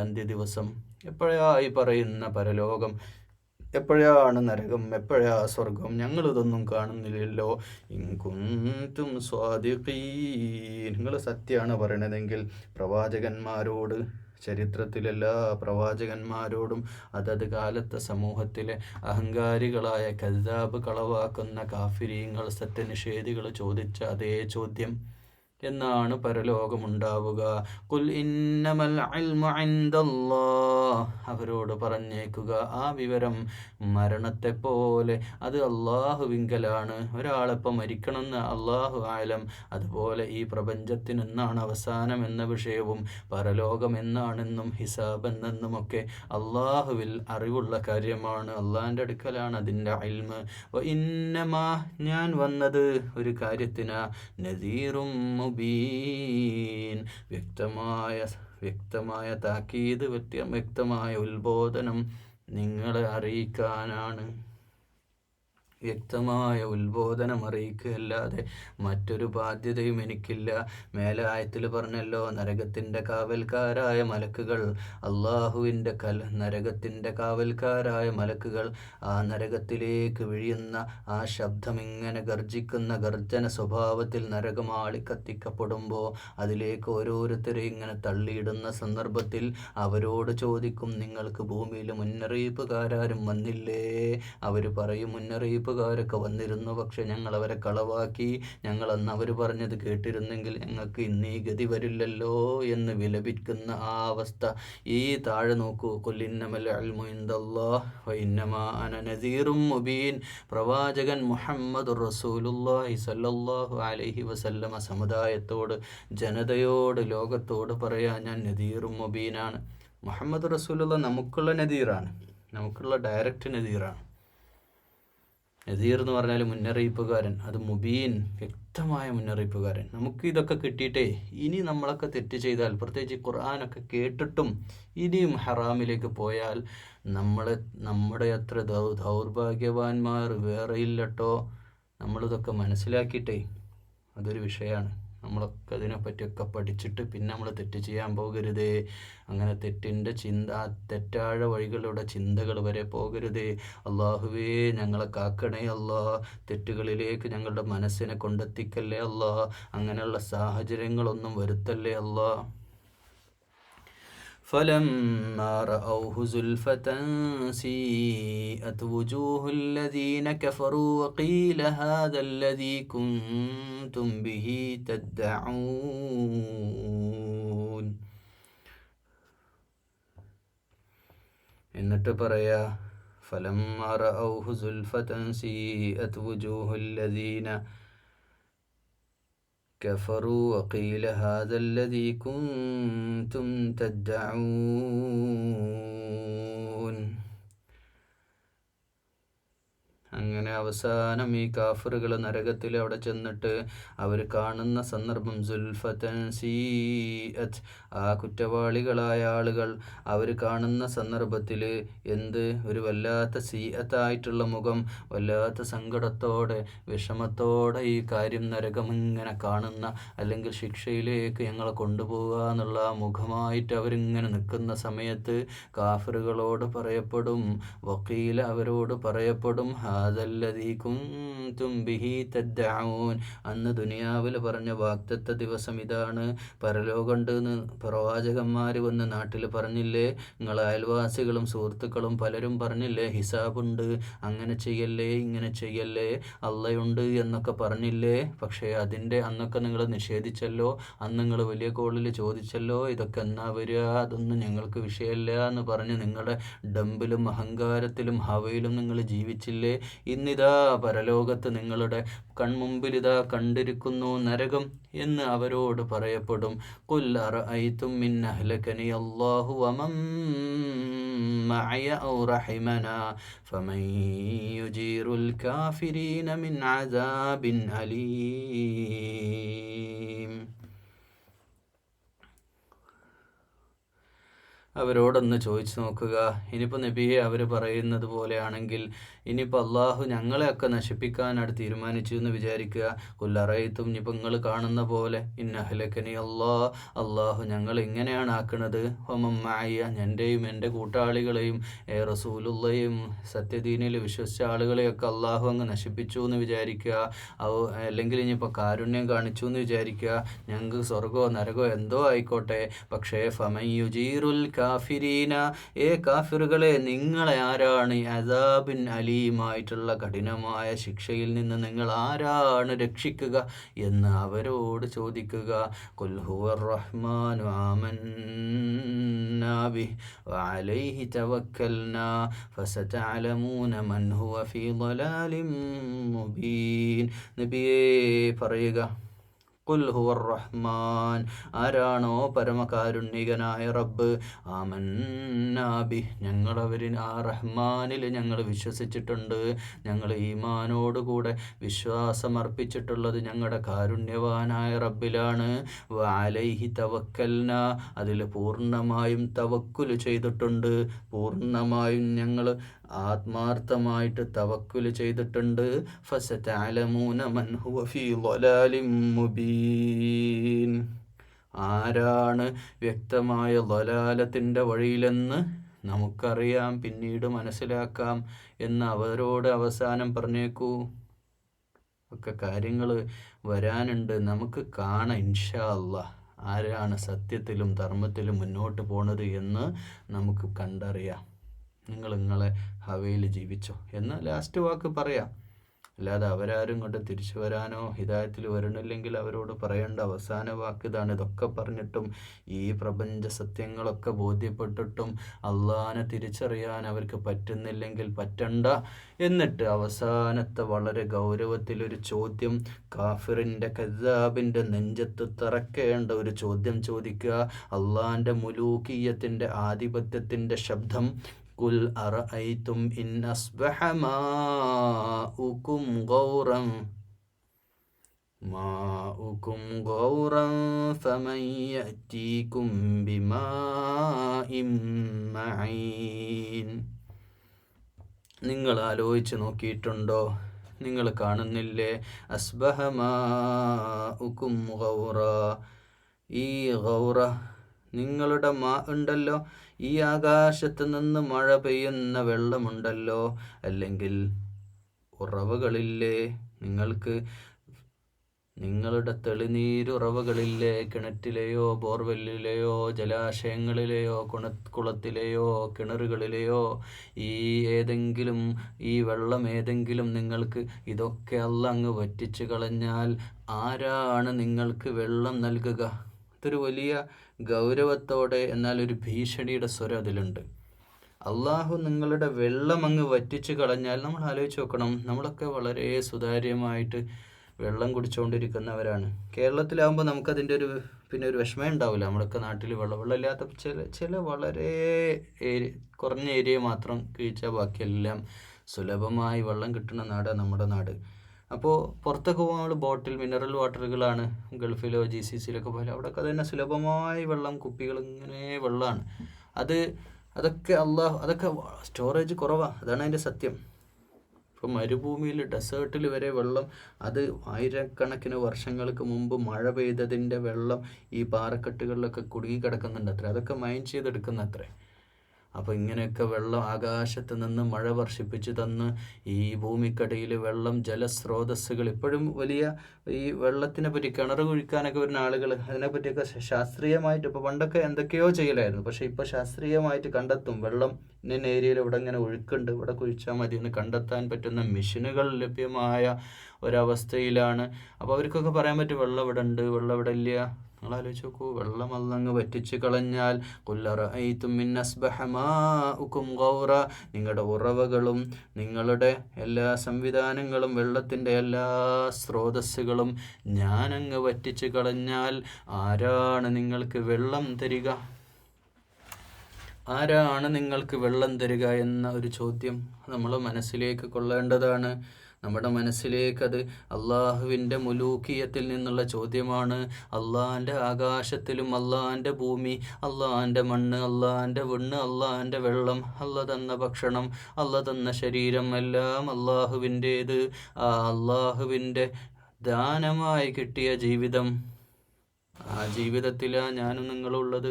അന്ത്യദിവസം, എപ്പോഴായി പറയുന്ന പരലോകം, എപ്പോഴാണ് നരകം, എപ്പോഴാ സ്വർഗം, ഞങ്ങളിതൊന്നും കാണുന്നില്ലല്ലോ. ഇൻ കുൻതും സ്വാദിഖീൻ, നിങ്ങൾ സത്യമാണ് പറയണതെങ്കിൽ പ്രവാചകന്മാരോട്, ചരിത്രത്തിലെല്ലാ പ്രവാചകന്മാരോടും അതത് കാലത്തെ സമൂഹത്തിലെ അഹങ്കാരികളായ കദ്ദാബ്, കളവാക്കുന്ന കാഫിരീങ്ങൾ, സത്യനിഷേധികൾ ചോദിച്ച അതേ ചോദ്യം എന്നാണ് പരലോകമുണ്ടാവുക. ഖുൽ ഇന്നമൽ ഇൽമു ഇൻദല്ലാഹ്, അവരോട് പറഞ്ഞേക്കുക ആ വിവരം മരണത്തെപ്പോലെ അത് അള്ളാഹുവിങ്കലാണ്. ഒരാളെപ്പം മരിക്കണമെന്ന് അള്ളാഹു ആലം. അതുപോലെ ഈ പ്രപഞ്ചത്തിന് എന്നാണ് അവസാനം എന്ന വിഷയവും പരലോകം എന്നാണെന്നും ഹിസാബ് എന്നെന്നുമൊക്കെ അള്ളാഹുവിൽ അറിവുള്ള കാര്യമാണ്. അള്ളാഹിൻ്റെ അടുക്കലാണ് അതിൻ്റെ ഇൽമ്. ഇന്നമാ, ഞാൻ വന്നത് ഒരു കാര്യത്തിനാ, നദീറും മുബീൻ, വ്യക്തമായ താക്കീത്, വ്യക്തമായ ഉത്ബോധനം നിങ്ങളെ അറിയിക്കാനാണ്. വ്യക്തമായ ഉത്ബോധനം അറിയിക്കുകയല്ലാതെ മറ്റൊരു ബാധ്യതയും എനിക്കില്ല. മേലായത്തിൽ പറഞ്ഞല്ലോ, നരകത്തിൻ്റെ കാവൽക്കാരായ മലക്കുകൾ, അള്ളാഹുവിൻ്റെ നരകത്തിൻ്റെ കാവൽക്കാരായ മലക്കുകൾ ആ നരകത്തിലേക്ക് വീഴുന്ന ആ ശബ്ദം, ഇങ്ങനെ ഗർജിക്കുന്ന ഗർജന സ്വഭാവത്തിൽ നരകമാളി കത്തിക്കപ്പെടുമ്പോൾ അതിലേക്ക് ഓരോരുത്തരെ ഇങ്ങനെ തള്ളിയിടുന്ന സന്ദർഭത്തിൽ അവരോട് ചോദിക്കും, നിങ്ങൾക്ക് ഭൂമിയിൽ മുന്നറിയിപ്പുകാരും വന്നില്ലേ? അവർ പറയും, മുന്നറിയിപ്പുകാരൊക്കെ വന്നിരുന്നു, പക്ഷെ ഞങ്ങൾ അവരെ കളവാക്കി. ഞങ്ങളന്ന് അവർ പറഞ്ഞത് കേട്ടിരുന്നെങ്കിൽ ഞങ്ങൾക്ക് ഇന്നീ ഗതി വരില്ലല്ലോ എന്ന് വിലപിക്കുന്ന ആ അവസ്ഥ. ഈ താഴെ നോക്കൂ, ഖുൽ ഇന്നമൽ ഇൽമു ഇൻദല്ലാഹ് വഇന്നമാ അന നദീറും മുബീൻ. പ്രവാചകൻ മുഹമ്മദുർ റസൂലുള്ളാഹി സ്വല്ലല്ലാഹു അലൈഹി വസല്ലമ സമുദായത്തോട്, ജനതയോട്, ലോകത്തോട് പറയാൻ ഞാൻ നദീറും മുബീനാണ്. മുഹമ്മദ് റസൂലുള്ള നമുക്കുള്ള നദീറാണ്, നമുക്കുള്ള ഡയറക്റ്റ് നദീറാണ്. നദീർ എന്ന് പറഞ്ഞാൽ മുന്നറിയിപ്പുകാരൻ, അത് മുബീൻ, വ്യക്തമായ മുന്നറിയിപ്പുകാരൻ. നമുക്ക് ഇതൊക്കെ കിട്ടിയിട്ടേ ഇനി നമ്മളൊക്കെ തെറ്റ് ചെയ്താൽ, പ്രത്യേകിച്ച് ഖുർആനൊക്കെ കേട്ടിട്ടും ഇനിയും ഹറാമിലേക്ക് പോയാൽ നമ്മുടെ അത്ര ദൗർഭാഗ്യവാന്മാർ വേറെയില്ലട്ടോ. നമ്മളിതൊക്കെ മനസ്സിലാക്കിയിട്ടേ, അതൊരു വിഷയമാണ്. നമ്മളൊക്കെ അതിനെപ്പറ്റിയൊക്കെ പഠിച്ചിട്ട് പിന്നെ നമ്മൾ തെറ്റ് ചെയ്യാൻ പോകരുതേ. അങ്ങനെ തെറ്റിൻ്റെ തെറ്റാഴ വഴികളുടെ ചിന്തകൾ വരെ പോകരുതേ. അള്ളാഹുവേ ഞങ്ങളെ കാക്കണേ അല്ലാ, തെറ്റുകളിലേക്ക് ഞങ്ങളുടെ മനസ്സിനെ കൊണ്ടെത്തിക്കല്ലേ അല്ലാ, അങ്ങനെയുള്ള സാഹചര്യങ്ങളൊന്നും വരുത്തല്ലേ അല്ലാ. فلما رأوه زلفة سيئت وجوه الذين كفروا وقيل هذا الذي كنتم به تدعون. എന്നിട്ട് പറയാ, فلما رأوه زلفة سيئت وجوه الذين كفروا وقيل هذا الذي كنتم تدعون. അങ്ങനെ അവസാനം ഈ കാഫറുകൾ നരകത്തിൽ അവിടെ ചെന്നിട്ട് അവർ കാണുന്ന സന്ദർഭം, സുൽഫത്തൻ സീഅത്ത്, ആ കുറ്റവാളികളായ ആളുകൾ അവർ കാണുന്ന സന്ദർഭത്തിൽ ഒരു വല്ലാത്ത സീഅത്തായിട്ടുള്ള മുഖം, വല്ലാത്ത സങ്കടത്തോടെ, വിഷമത്തോടെ ഈ കാര്യം നരകം ഇങ്ങനെ കാണുന്ന, അല്ലെങ്കിൽ ശിക്ഷയിലേക്ക് ഞങ്ങളെ കൊണ്ടുപോകുക എന്നുള്ള ആ മുഖമായിട്ട് അവരിങ്ങനെ നിൽക്കുന്ന സമയത്ത് കാഫറുകളോട് പറയപ്പെടും, വക്കീല അവരോട് പറയപ്പെടും, ഹാദ ഹാദല്ലദീ കുൻതും ബിഹി തദ്ദഊൻ. അന്ന് ദുനിയാവിൽ പറഞ്ഞ വാഗ്ദത്ത ദിവസം ഇതാണ്, പരലോകമുണ്ട് എന്ന് പ്രവാചകന്മാർ വന്ന് നാട്ടിൽ പറഞ്ഞില്ലേ, നിങ്ങളെ അയൽവാസികളും സുഹൃത്തുക്കളും പലരും പറഞ്ഞില്ലേ ഹിസാബുണ്ട്, അങ്ങനെ ചെയ്യല്ലേ ഇങ്ങനെ ചെയ്യല്ലേ, അള്ളയുണ്ട് എന്നൊക്കെ പറഞ്ഞില്ലേ. പക്ഷേ അതിൻ്റെ അന്നൊക്കെ നിങ്ങൾ നിഷേധിച്ചല്ലോ, അന്ന് നിങ്ങൾ വലിയ കോളിൽ ചോദിച്ചല്ലോ ഇതൊക്കെ എന്നാ വരിക, അതൊന്നും ഞങ്ങൾക്ക് വിഷയമല്ല എന്ന് പറഞ്ഞ് നിങ്ങളുടെ ഡമ്പിലും അഹങ്കാരത്തിലും ഹവയിലും നിങ്ങൾ ജീവിച്ചില്ലേ. ഇന്നിതാ പരലോകത്ത് നിങ്ങളുടെ കൺമുമ്പിലിതാ കണ്ടിരിക്കുന്നു നരകം എന്ന് അവരോട് പറയപ്പെടും. ഖുൽ അറഅയ്തും ഇൻ അഹ്ലകനി അല്ലാഹു വമൻ മഅയ ഔ റഹിമനാ ഫമൻ യുജീറുൽ കാഫിരീന മിൻ അസാബിൻ അലീം. അവരോടൊന്ന് ചോദിച്ചു നോക്കുക. ഇനിയിപ്പോൾ നബിയെ അവർ പറയുന്നത് പോലെയാണെങ്കിൽ, ഇനിയിപ്പോൾ അള്ളാഹു ഞങ്ങളെയൊക്കെ നശിപ്പിക്കാനാണ് തീരുമാനിച്ചു എന്ന് വിചാരിക്കുക. കൊല്ലറയത്തും ഇനിയിപ്പോൾ നിങ്ങൾ കാണുന്ന പോലെ ഇന്നഹലക്കനി അള്ളാഹു ഞങ്ങൾ ഇങ്ങനെയാണ് ആക്കുന്നത്, ഹൊമമ്മായ എൻ്റെയും എൻ്റെ കൂട്ടാളികളെയും റസൂലുള്ളയും സത്യദീനിൽ വിശ്വസിച്ച ആളുകളെയൊക്കെ അള്ളാഹു അങ്ങ് നശിപ്പിച്ചു എന്ന് വിചാരിക്കുക. അല്ലെങ്കിൽ ഇനിയിപ്പോൾ കാരുണ്യം കാണിച്ചു എന്ന് വിചാരിക്കുക. ഞങ്ങൾക്ക് സ്വർഗമോ നരകമോ എന്തോ ആയിക്കോട്ടെ, പക്ഷേ ഫമൻ യുജീറുൽ കാഫിരീന, കാഫിറുകളെ നിങ്ങളെ ആരാണ് അസാബിൻ അലീമായിട്ടുള്ള കഠിനമായ ശിക്ഷയിൽ നിന്ന് നിങ്ങൾ ആരാണ് രക്ഷിക്കുക എന്ന് അവരോട് ചോദിക്കുക. ഖുൽ ഹുവർ റഹ്മാനു ആമന്നാ ബിഹി വഅലൈഹി തവക്കൽനാ ഫസതഅലമൂന മൻ ഹുവ ഫീ ളലാലിൻ മുബീൻ. നബിയേ പറയുക, ഖുൽ ഹുവർ റഹ്മാൻ, ആരാണോ പരമകാരുണ്യകനായ റബ്ബ്, ആമന്നാ ബിഹി, ഞങ്ങളവരിൽ ആ റഹ്മാനിൽ ഞങ്ങൾ വിശ്വസിച്ചിട്ടുണ്ട്, ഞങ്ങൾ ഈമാനോടുകൂടെ വിശ്വാസമർപ്പിച്ചിട്ടുള്ളത് ഞങ്ങളുടെ കാരുണ്യവാനായ റബ്ബിലാണ്. വഅലൈഹി തവക്കൽന, അതിൽ പൂർണ്ണമായും തവക്കുൽ ചെയ്തിട്ടുണ്ട്, പൂർണ്ണമായും ഞങ്ങൾ ആത്മാർത്ഥമായിട്ട് തവക്കുൽ ചെയ്തിട്ടുണ്ട്. ഫസതഅലമൂന മൻ ഹുവ ഫീ ളലാലിൻ മുബീൻ, ആരാണ് വ്യക്തമായ ളലാലത്തിൻ്റെ വഴിയിലെന്ന് നമുക്കറിയാം, പിന്നീട് മനസ്സിലാക്കാം എന്ന് അവരോട് അവസാനം പറഞ്ഞേക്കൂ. ഒക്കെ കാര്യങ്ങൾ വരാനുണ്ട്, നമുക്ക് കാണാം ഇൻഷാ അല്ലാഹ് ആരാണ് സത്യത്തിലും ധർമ്മത്തിലും മുന്നോട്ട് പോണത് എന്ന് നമുക്ക് കണ്ടറിയാം. നിങ്ങളെ ഹവയിൽ ജീവിച്ചോ എന്ന് ലാസ്റ്റ് വാക്ക് പറയാം. അല്ലാതെ അവരാരും കൊണ്ട് തിരിച്ചു വരാനോ ഹിദായത്തിൽ വരണില്ലെങ്കിൽ അവരോട് പറയേണ്ട അവസാന വാക്ക് ഇതാണ്. ഇതൊക്കെ പറഞ്ഞിട്ടും ഈ പ്രപഞ്ച സത്യങ്ങളൊക്കെ ബോധ്യപ്പെട്ടിട്ടും അള്ളാനെ തിരിച്ചറിയാൻ അവർക്ക് പറ്റുന്നില്ലെങ്കിൽ പറ്റണ്ട. എന്നിട്ട് അവസാനത്തെ വളരെ ഗൗരവത്തിലൊരു ചോദ്യം, കാഫിറിൻ്റെ കദ്ദാബിൻ്റെ നെഞ്ചത്ത് തറക്കേണ്ട ഒരു ചോദ്യം ചോദിക്കുക. അള്ളാൻ്റെ മുലൂക്കിയത്തിൻ്റെ ആധിപത്യത്തിൻ്റെ ശബ്ദം, ഖുൽ അറഅയ്തും ഇൻ അസ്ബഹ മാഉകും ഗൗറൻ ഫമൻ യഅതീകും ബിമാഇൻ മഈൻ. നിങ്ങൾ ആലോചിച്ച് നോക്കിയിട്ടുണ്ടോ? നിങ്ങൾ കാണുന്നില്ലേ? അസ്ബഹ മാഉകും ഗൗറ, ഈ ഗൗറ നിങ്ങളുടെ ഉണ്ടല്ലോ, ഈ ആകാശത്ത് നിന്ന് മഴ പെയ്യുന്ന വെള്ളമുണ്ടല്ലോ, അല്ലെങ്കിൽ ഉറവകളില്ലേ, നിങ്ങൾക്ക് നിങ്ങളുടെ തെളിനീരുറവകളില്ലേ, കിണറ്റിലെയോ ബോർവെല്ലിലെയോ ജലാശയങ്ങളിലെയോ കുളത്തിലെയോ കിണറുകളിലെയോ ഈ ഏതെങ്കിലും ഈ വെള്ളം ഏതെങ്കിലും നിങ്ങൾക്ക് ഇതൊക്കെ അല്ലാഹ് അങ്ങ് വറ്റിച്ചു കളഞ്ഞാൽ ആരാണ് നിങ്ങൾക്ക് വെള്ളം നൽകുക? ഇതൊരു വലിയ ഗൗരവത്തോടെ എന്നാൽ ഒരു ഭീഷണിയുടെ സ്വരം അതിലുണ്ട്. അള്ളാഹു നിങ്ങളുടെ വെള്ളം അങ്ങ് വറ്റിച്ചു കളഞ്ഞാൽ നമ്മൾ ആലോചിച്ച് നോക്കണം. നമ്മളൊക്കെ വളരെ സുതാര്യമായിട്ട് വെള്ളം കുടിച്ചുകൊണ്ടിരിക്കുന്നവരാണ്. കേരളത്തിലാകുമ്പോൾ നമുക്കതിൻ്റെ ഒരു വിഷമം ഉണ്ടാവില്ല. നമ്മളൊക്കെ നാട്ടിൽ വെള്ളമില്ലാത്ത ചില വളരെ കുറഞ്ഞ ഏരിയ മാത്രം കഴിച്ചാൽ ബാക്കിയെല്ലാം സുലഭമായി വെള്ളം കിട്ടുന്ന നാടാണ് നമ്മുടെ നാട്. അപ്പോൾ പുറത്തൊക്കെ പോകുമ്പോൾ നമ്മൾ ബോട്ടിൽ മിനറൽ വാട്ടറുകളാണ്, ഗൾഫിലോ GCCയിലൊക്കെ പോലെ അവിടെയൊക്കെ തന്നെ സുലഭമായി വെള്ളം, കുപ്പികൾ ഇങ്ങനെ വെള്ളമാണ്. അതൊക്കെ അതൊക്കെ സ്റ്റോറേജ് കുറവാണ്, അതാണ് അതിൻ്റെ സത്യം. ഇപ്പം മരുഭൂമിയിൽ ഡെസേർട്ടിൽ വരെ വെള്ളം, അത് ആയിരക്കണക്കിന് വർഷങ്ങൾക്ക് മുമ്പ് മഴ പെയ്തതിൻ്റെ വെള്ളം ഈ പാറക്കെട്ടുകളിലൊക്കെ കുടുങ്ങി കിടക്കുന്നുണ്ട് അത്രേ, അതൊക്കെ മൈൻ ചെയ്തെടുക്കുന്ന അത്രേ. അപ്പോൾ ഇങ്ങനെയൊക്കെ വെള്ളം ആകാശത്ത് നിന്ന് മഴ വർഷിപ്പിച്ച് തന്ന് ഈ ഭൂമിക്കടിയിൽ വെള്ളം ജലസ്രോതസ്സുകൾ ഇപ്പോഴും വലിയ ഈ വെള്ളത്തിനെ പറ്റി കിണർ കുഴിക്കാനൊക്കെ വരുന്ന ആളുകൾ അതിനെപ്പറ്റിയൊക്കെ ശാസ്ത്രീയമായിട്ട് ഇപ്പോൾ പണ്ടൊക്കെ എന്തൊക്കെയോ ചെയ്യലായിരുന്നു, പക്ഷേ ഇപ്പോൾ ശാസ്ത്രീയമായിട്ട് കണ്ടെത്തും വെള്ളം ഇന്ന ഏരിയയിൽ ഇവിടെ ഇങ്ങനെ ഒഴുക്കുണ്ട്, ഇവിടെ കുഴിച്ചാൽ മതി എന്ന് കണ്ടെത്താൻ പറ്റുന്ന മെഷീനുകൾ ലഭ്യമായ ഒരവസ്ഥയിലാണ്. അപ്പോൾ അവർക്കൊക്കെ പറയാൻ പറ്റും വെള്ളം ഇവിടെ ഉണ്ട്, വെള്ളം ഇവിടെ ഇല്ല. നിങ്ങൾ ആലോചിച്ച് നോക്കൂ, വെള്ളം അല്ലങ്ങ് വറ്റിച്ച് കളഞ്ഞാൽ നിങ്ങളുടെ ഉറവകളും നിങ്ങളുടെ എല്ലാ സംവിധാനങ്ങളും വെള്ളത്തിൻ്റെ എല്ലാ സ്രോതസ്സുകളും ഞാനങ്ങ് വറ്റിച്ച് കളഞ്ഞാൽ ആരാണ് നിങ്ങൾക്ക് വെള്ളം തരിക? ആരാണ് നിങ്ങൾക്ക് വെള്ളം തരിക എന്ന ഒരു ചോദ്യം നമ്മൾ മനസ്സിലേക്ക് കൊള്ളേണ്ടതാണ്. നമ്മുടെ മനസ്സിലേക്കത് അള്ളാഹുവിൻ്റെ മുലൂക്കിയത്തിൽ നിന്നുള്ള ചോദ്യമാണ്. അള്ളാഹിൻ്റെ ആകാശത്തിലും അള്ളാഹിൻ്റെ ഭൂമി, അള്ളാഹിൻ്റെ മണ്ണ്, അള്ളാഹിൻ്റെ വിണ്ണ്, അള്ളാഹിൻ്റെ വെള്ളം, അള്ള തന്ന ഭക്ഷണം, അള്ള തന്ന ശരീരം എല്ലാം അള്ളാഹുവിൻ്റേത്. ആ അള്ളാഹുവിൻ്റെ ദാനമായി കിട്ടിയ ജീവിതം, ആ ജീവിതത്തിലാണ് ഞാനും നിങ്ങളുള്ളത്.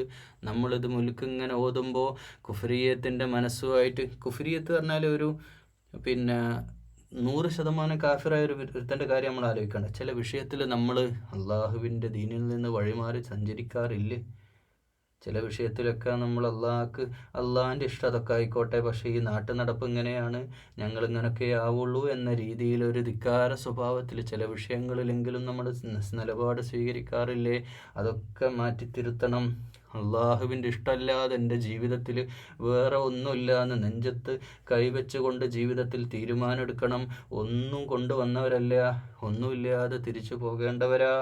നമ്മളിത് മുൽക്കിങ്ങനെ ഓതുമ്പോൾ കുഫ്രിയത്തിൻ്റെ മനസ്സുമായിട്ട്, കുഫ്രിയത്ത് പറഞ്ഞാൽ ഒരു 100% കാഫിറായ ഒരുത്തൻ്റെ കാര്യം നമ്മൾ ആലോചിക്കണം. ചില വിഷയത്തിൽ നമ്മൾ അള്ളാഹുവിൻ്റെ ദീനിൽ നിന്ന് വഴിമാറി സഞ്ചരിക്കാറില്ലേ? ചില വിഷയത്തിലൊക്കെ നമ്മൾ അള്ളാഹിൻ്റെ ഇഷ്ടം അതൊക്കെ ആയിക്കോട്ടെ, പക്ഷേ ഈ നാട്ടു നടപ്പ് ഇങ്ങനെയാണ്, ഞങ്ങളിങ്ങനൊക്കെ ആവുള്ളൂ എന്ന രീതിയിൽ ഒരു ധിക്കാര സ്വഭാവത്തിൽ ചില വിഷയങ്ങളിലെങ്കിലും നമ്മൾ നിലപാട് സ്വീകരിക്കാറില്ലേ? അതൊക്കെ മാറ്റിത്തിരുത്തണം. അള്ളാഹുവിൻ്റെ ഇഷ്ടമല്ലാതെ എൻ്റെ ജീവിതത്തിൽ വേറെ ഒന്നുമില്ല എന്ന് നെഞ്ചത്ത് കൈവച്ചുകൊണ്ട് ജീവിതത്തിൽ തീരുമാനമെടുക്കണം. ഒന്നും കൊണ്ടുവന്നവരല്ല, ഒന്നുമില്ലാതെ തിരിച്ചു പോകേണ്ടവരാ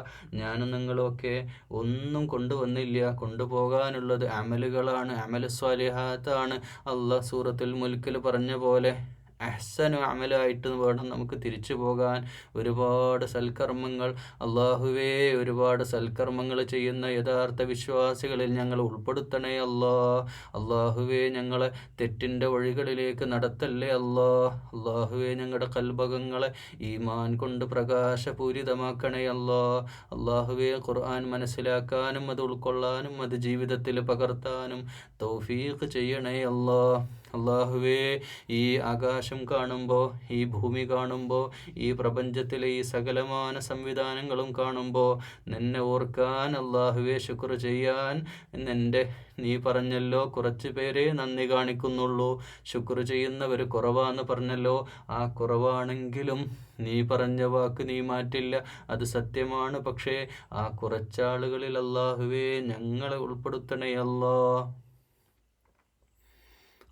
ഞാനും നിങ്ങളുമൊക്കെ. ഒന്നും കൊണ്ടുവന്നില്ല, കൊണ്ടുപോകാനുള്ളത് അമലുകളാണ്, അമൽ സ്വാലിഹാത്താണ്. അള്ളാഹ് സൂറത്തുൽ മുൽക്കിൽ പറഞ്ഞ പോലെ അഹ്സനു അമലായിട്ട് വേണം നമുക്ക് തിരിച്ചു പോകാൻ. ഒരുപാട് സൽക്കർമ്മങ്ങൾ, അള്ളാഹുവേ ഒരുപാട് സൽക്കർമ്മങ്ങൾ ചെയ്യുന്ന യഥാർത്ഥ വിശ്വാസികളിൽ ഞങ്ങൾ ഉൾപ്പെടുത്തണേ അല്ലാ. അള്ളാഹുവേ ഞങ്ങളെ തെറ്റിൻ്റെ വഴികളിലേക്ക് നടത്തല്ലേ അല്ലാ. അള്ളാഹുവേ ഞങ്ങളുടെ കൽബകങ്ങളെ ഈമാൻ കൊണ്ട് പ്രകാശപൂരിതമാക്കണേ അല്ലാ. അള്ളാഹുവേ ഖുർആൻ മനസ്സിലാക്കാനും അത് ഉൾക്കൊള്ളാനും അത് ജീവിതത്തിൽ പകർത്താനും തൗഫീഖ് ചെയ്യണേ അല്ലാ. അള്ളാഹുവേ ഈ ആകാശം കാണുമ്പോൾ, ഈ ഭൂമി കാണുമ്പോൾ, ഈ പ്രപഞ്ചത്തിലെ ഈ സകലമാന സംവിധാനങ്ങളും കാണുമ്പോൾ നിന്നെ ഓർക്കാൻ, അള്ളാഹുവേ ശുക്ർ ചെയ്യാൻ നീ പറഞ്ഞല്ലോ കുറച്ച് പേരെ നന്ദി കാണിക്കുന്നുള്ളൂ, ശുക്ർ ചെയ്യുന്നവർ കുറവാന്ന് പറഞ്ഞല്ലോ. ആ കുറവാണെങ്കിലും നീ പറഞ്ഞ വാക്ക് നീ മാറ്റില്ല, അത് സത്യമാണ്. പക്ഷേ ആ കുറച്ചാളുകളിൽ അള്ളാഹുവേ ഞങ്ങളെ ഉൾപ്പെടുത്തണേ അല്ലാ.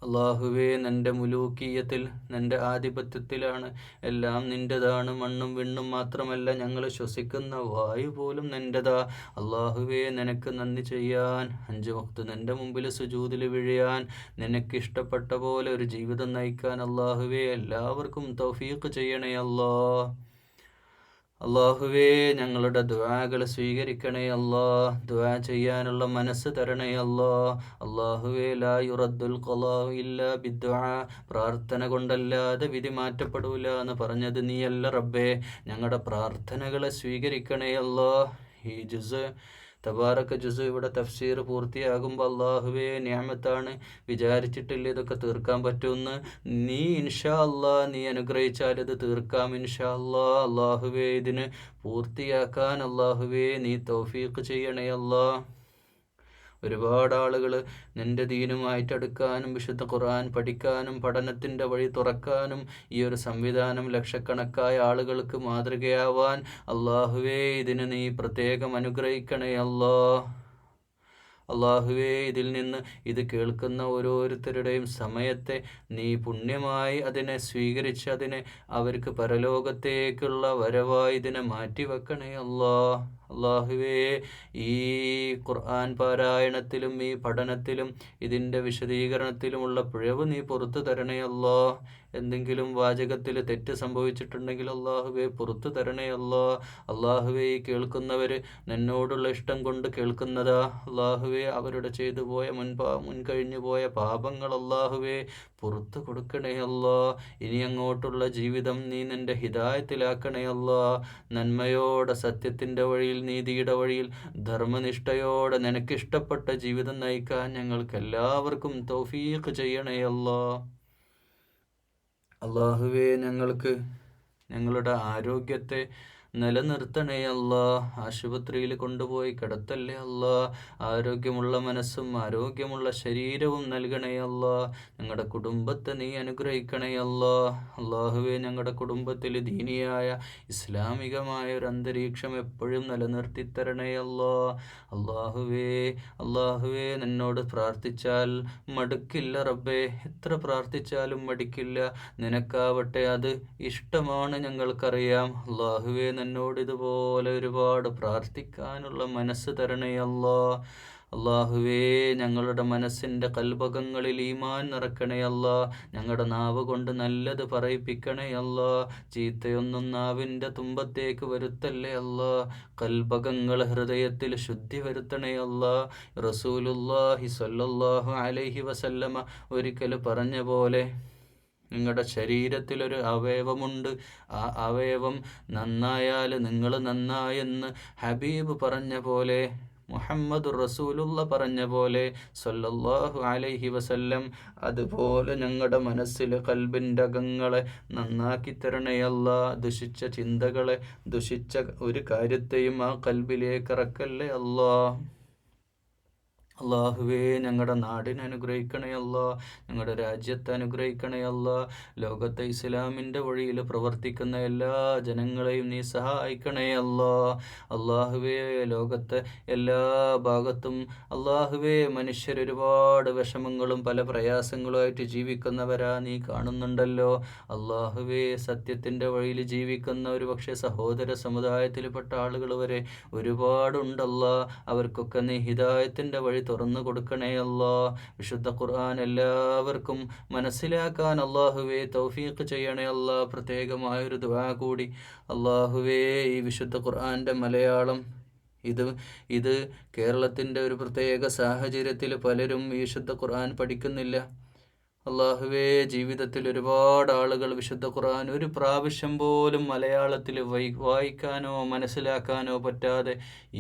അള്ളാഹുവേ നിൻ്റെ മുലൂക്കിയത്തിൽ, നിൻ്റെ ആധിപത്യത്തിലാണ് എല്ലാം നിൻ്റെതാണ്. മണ്ണും വിണ്ണും മാത്രമല്ല, ഞങ്ങൾ ശ്വസിക്കുന്ന വായു പോലും നിൻ്റെതാ. അള്ളാഹുവേ നിനക്ക് നന്ദി ചെയ്യാൻ, 5 വക്ത് നിൻ്റെ മുമ്പിൽ സുജൂദിൽ വീഴാൻ, നിനക്ക് ഇഷ്ടപ്പെട്ട പോലെ ഒരു ജീവിതം നയിക്കാൻ അള്ളാഹുവേ എല്ലാവർക്കും തൗഫീഖ് ചെയ്യണേ അല്ലാ. അള്ളാഹുവേ ഞങ്ങളുടെ ദുആകൾ സ്വീകരിക്കണേ അല്ലാ. ദുആ ചെയ്യാനുള്ള മനസ്സ് തരണേ അല്ലാ. അള്ളാഹുവേ ലാ യുറദ്ദുൽ ഖളാഉ ഇല്ലാ ബിദ്ദുആ, പ്രാർത്ഥന കൊണ്ടല്ലാതെ വിധി മാറ്റപ്പെടൂല എന്ന് പറഞ്ഞത് നീയല്ല റബ്ബേ. ഞങ്ങളുടെ പ്രാർത്ഥനകളെ സ്വീകരിക്കണേ അല്ലാ. ഈ തബാറക ജുസ് ഇവിടെ തഫ്സീർ പൂർത്തിയാകുമ്പോൾ അള്ളാഹുവേ നിഅമത്താണ്, വിചാരിച്ചിട്ടില്ല ഇതൊക്കെ തീർക്കാൻ പറ്റുമെന്ന്. നീ ഇൻഷാ അല്ലാ നീ അനുഗ്രഹിച്ചാൽ ഇത് തീർക്കാം ഇൻഷാ അല്ലാ. അള്ളാഹുവേ ഇതിന് പൂർത്തിയാക്കാൻ അള്ളാഹുവേ നീ തൗഫീഖ് ചെയ്യണേ അല്ലാ. ഒരുപാട് ആളുകൾ നിൻ്റെ ദീനുമായിട്ട് അടുക്കാനും വിശുദ്ധ ഖുർആൻ പഠിക്കാനും പഠനത്തിൻ്റെ വഴി തുറക്കാനും ഈ ഒരു സംവിധാനം ലക്ഷക്കണക്കായ ആളുകൾക്ക് മാതൃകയാവാൻ അള്ളാഹുവേ ഇതിന് നീ പ്രത്യേകം അനുഗ്രഹിക്കണേ അല്ലാ. അള്ളാഹുവേ ഇതിൽ നിന്ന് ഇത് കേൾക്കുന്ന ഓരോരുത്തരുടെയും സമയത്തെ നീ പുണ്യമായി അതിനെ സ്വീകരിച്ച് അതിനെ അവർക്ക് പരലോകത്തേക്കുള്ള വരവായി ഇതിനെ മാറ്റിവെക്കണേ അല്ലാ. അള്ളാഹുവേ ഈ ഖുർആൻ പാരായണത്തിലും ഈ പഠനത്തിലും ഇതിൻ്റെ വിശദീകരണത്തിലുമുള്ള പിഴവ് നീ പുറത്തു തരണേ അല്ലാ. എന്തെങ്കിലും വാചകത്തിൽ തെറ്റ് സംഭവിച്ചിട്ടുണ്ടെങ്കിൽ അള്ളാഹുവേ പുറത്തു തരണേ അല്ലാ. അള്ളാഹുവേ ഈ കേൾക്കുന്നവർ നിന്നോടുള്ള ഇഷ്ടം കൊണ്ട് കേൾക്കുന്നതാ. അള്ളാഹുവേ അവരുടെ ചെയ്തു പോയ മുൻകഴിഞ്ഞു പോയ പാപങ്ങൾ അള്ളാഹുവേ പുറത്തു കൊടുക്കണേ അല്ലാ. ഇനി അങ്ങോട്ടുള്ള ജീവിതം നീ നിൻ്റെ ഹിദായത്തിലാക്കണേ അല്ലാ. നന്മയോടെ സത്യത്തിൻ്റെ വഴിയിൽ, നീതിയുടെ വഴിയിൽ, ധർമ്മനിഷ്ഠയോടെ നിനക്കിഷ്ടപ്പെട്ട ജീവിതം നയിക്കാൻ ഞങ്ങൾക്ക് എല്ലാവർക്കും തൗഫീഖ് ചെയ്യണേ അല്ലാ. അല്ലാഹുവേ, ഞങ്ങളുടെ ആരോഗ്യത്തെ നിലനിർത്തണേ അല്ലാ. ആശുപത്രിയിൽ കൊണ്ടുപോയി കിടത്തല്ലേ അല്ലാ. ആരോഗ്യമുള്ള മനസ്സും ആരോഗ്യമുള്ള ശരീരവും നൽകണേ അല്ലാ. ഞങ്ങളുടെ കുടുംബത്തെ നീ അനുഗ്രഹിക്കണേ അല്ലാ. അല്ലാഹുവേ, ഞങ്ങളുടെ കുടുംബത്തിൽ ദീനിയായ ഇസ്ലാമികമായ ഒരു അന്തരീക്ഷം എപ്പോഴും നിലനിർത്തി തരണേ അല്ലാ. അല്ലാഹുവേ, നിന്നോട് പ്രാർത്ഥിച്ചാൽ മടുക്കില്ല റബ്ബേ. എത്ര പ്രാർത്ഥിച്ചാലും മടിക്കില്ല. നിനക്കാവട്ടെ അത് ഇഷ്ടമാണ്, ഞങ്ങൾക്കറിയാം. അല്ലാഹുവേ, നിന്നോട് ഇതുപോലെ ഒരുപാട് പ്രാർത്ഥിക്കാനുള്ള മനസ്സ് തരണേ അല്ലാ. അല്ലാഹുവേ, ഞങ്ങളുടെ മനസ്സിൻ്റെ കൽബകങ്ങളിൽ ഈമാൻ നിറക്കണേ അല്ലാ. ഞങ്ങളുടെ നാവ് കൊണ്ട് നല്ലത് പറയിപ്പിക്കണേ അല്ലാ. ചീത്തയൊന്നും നാവിൻ്റെ തുമ്പത്തേക്ക് വരുത്തല്ലേ അല്ലാ. കൽബകങ്ങൾ ഹൃദയത്തിൽ ശുദ്ധി വരുത്തണേ അല്ലാ. റസൂലുള്ളാഹി സ്വല്ലല്ലാഹു അലൈഹി വസല്ലമ ഒരിക്കൽ പറഞ്ഞ പോലെ, നിങ്ങളുടെ ശരീരത്തിലൊരു അവയവമുണ്ട്, ആ അവയവം നന്നായാൽ നിങ്ങൾ നന്നായെന്ന് ഹബീബ് പറഞ്ഞ പോലെ, മുഹമ്മദ് റസൂലുള്ള പറഞ്ഞ പോലെ സ്വല്ലല്ലാഹു അലൈഹി വസല്ലം, അതുപോലെ ഞങ്ങളുടെ മനസ്സിലെ കൽബിൻ്റെ അകങ്ങളെ നന്നാക്കി തരണേ അല്ലാ. ദുഷിച്ച ചിന്തകളെ, ദുഷിച്ച ഒരു കാര്യത്തെയും ആ കൽബിലേക്ക് ഇറക്കല്ലേ അല്ലാ. അല്ലാഹുവേ, ഞങ്ങളുടെ നാടിനെ അനുഗ്രഹിക്കണേ അല്ലാ. ഞങ്ങളുടെ രാജ്യത്തെ അനുഗ്രഹിക്കണേ അല്ലാ. ലോകത്തെ ഇസ്ലാമിൻ്റെ വഴിയിൽ പ്രവർത്തിക്കുന്ന എല്ലാ ജനങ്ങളെയും നീ സഹായിക്കണേ അല്ലാ. അല്ലാഹുവേ, ലോകത്തെ എല്ലാ ഭാഗത്തും അല്ലാഹുവേ മനുഷ്യരൊരുപാട് വിഷമങ്ങളും പല പ്രയാസങ്ങളുമായിട്ട് ജീവിക്കുന്നവരാ നീ കാണുന്നുണ്ടല്ലോ. അല്ലാഹുവേ, സത്യത്തിൻ്റെ വഴിയിൽ ജീവിക്കുന്ന ഒരു പക്ഷേ സഹോദര സമുദായത്തിൽപ്പെട്ട ആളുകൾ വരെ ഒരുപാടുണ്ടല്ലാ. അവർക്കൊക്കെ നീ ഹിദായത്തിൻ്റെ വഴി തുറന്നു കൊടുക്കണേ അല്ലാ. വിശുദ്ധ ഖുർആൻ എല്ലാവർക്കും മനസ്സിലാക്കാൻ അല്ലാഹുവേ തൗഫീഖ് ചെയ്യണേ അല്ലാ. പ്രത്യേകമായൊരു ദുആ കൂടി അല്ലാഹുവേ, ഈ വിശുദ്ധ ഖുർആൻ്റെ മലയാളം ഇത് കേരളത്തിൻ്റെ ഒരു പ്രത്യേക സാഹചര്യത്തിൽ പലരും ഈ വിശുദ്ധ ഖുർആൻ പഠിക്കുന്നില്ല. അല്ലാഹുവേ, ജീവിതത്തിൽ ഒരുപാട് ആളുകൾ വിശുദ്ധ ഖുർആൻ ഒരു പ്രാവശ്യം പോലും മലയാളത്തിൽ വായിക്കാനോ മനസ്സിലാക്കാനോ പറ്റാതെ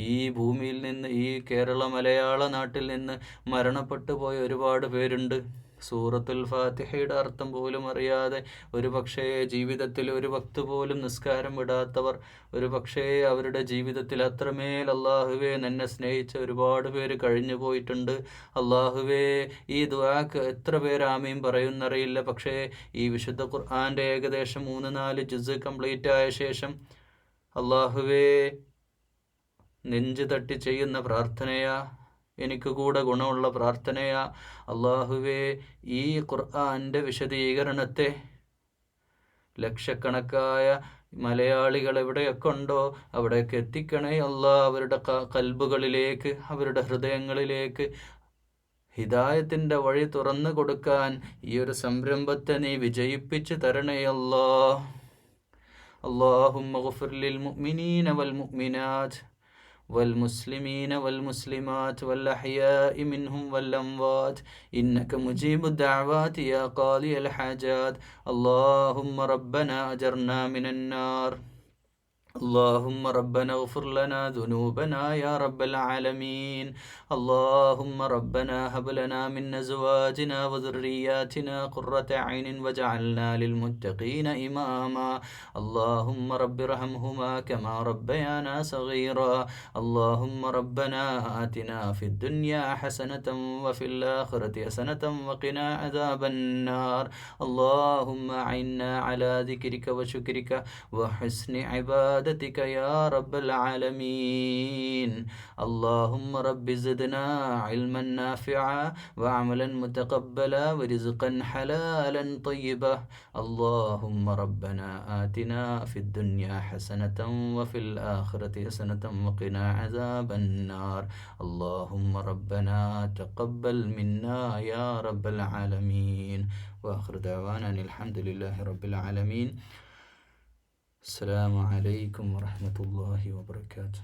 ഈ ഭൂമിയിൽ നിന്ന്, ഈ കേരള മലയാള നാട്ടിൽ നിന്ന് മരണപ്പെട്ടു പോയ ഒരുപാട് പേരുണ്ട്. സൂറത്തുൽ ഫാത്തിഹയുടെ അർത്ഥം പോലും അറിയാതെ, ഒരു പക്ഷേ ജീവിതത്തിൽ ഒരു വക്ത് പോലും നിസ്കാരം വിടാത്തവർ, ഒരു പക്ഷേ അവരുടെ ജീവിതത്തിൽ അത്രമേൽ അല്ലാഹുവേ നിന്നെ സ്നേഹിച്ച ഒരുപാട് പേര് കഴിഞ്ഞു പോയിട്ടുണ്ട്. അല്ലാഹുവേ, ഈ ദുആക്ക് എത്ര പേര് ആമീൻ പറയുന്നറിയില്ല. പക്ഷേ ഈ വിശുദ്ധ ഖുർആൻ്റെ ഏകദേശം 3-4 ജുസ് കംപ്ലീറ്റ് ആയ ശേഷം അല്ലാഹുവേ നെഞ്ചു തട്ടി ചെയ്യുന്ന പ്രാർത്ഥനയാ, എനിക്ക് കൂടെ ഗുണമുള്ള പ്രാർത്ഥനയാ. അല്ലാഹുവേ, ഈ ഖുർആൻ്റെ വിശദീകരണത്തെ ലക്ഷക്കണക്കായ മലയാളികൾ എവിടെയൊക്കെ ഉണ്ടോ അവിടേക്ക് എത്തിക്കണേ അല്ലാ. അവരുടെ കൽബുകളിലേക്ക്, അവരുടെ ഹൃദയങ്ങളിലേക്ക് ഹിദായത്തിൻ്റെ വഴി തുറന്നു കൊടുക്കാൻ ഈ ഒരു സംരംഭത്തെ നീ വിജയിപ്പിച്ച് തരണേ അല്ലാ. അല്ലാഹുമ്മ ഗഫിർ ലിൽ മുഅ്മിനീന വൽ മുഅ്മിനാത്ത് والمسلمين والمسلمات والأحياء منهم والأموات إنك مجيب الدعوات يا قاضي الحاجات. اللهم ربنا أجرنا من النار. اللهم ربنا اغفر لنا ذنوبنا يا رب العالمين. اللهم ربنا هب لنا من أزواجنا وذرياتنا قرة عين واجعلنا للمتقين إماما. اللهم رب ارحمهما كما ربيانا صغيرا. اللهم ربنا آتنا في الدنيا حسنة وفي الآخرة حسنة وقنا عذاب النار. اللهم أعنا على ذكرك وشكرك وحسن عبادتك يا رب العالمين. اللهم رب زدنا علما نافعا وعملا متقبلا ورزقا حلالا طيبا. اللهم ربنا آتنا في الدنيا حسنة وفي الآخرة حسنة وقنا عذاب النار. اللهم ربنا تقبل منا يا رب العالمين. وآخر دعوانا الحمد لله رب العالمين. السلام عليكم ورحمة الله وبركاته.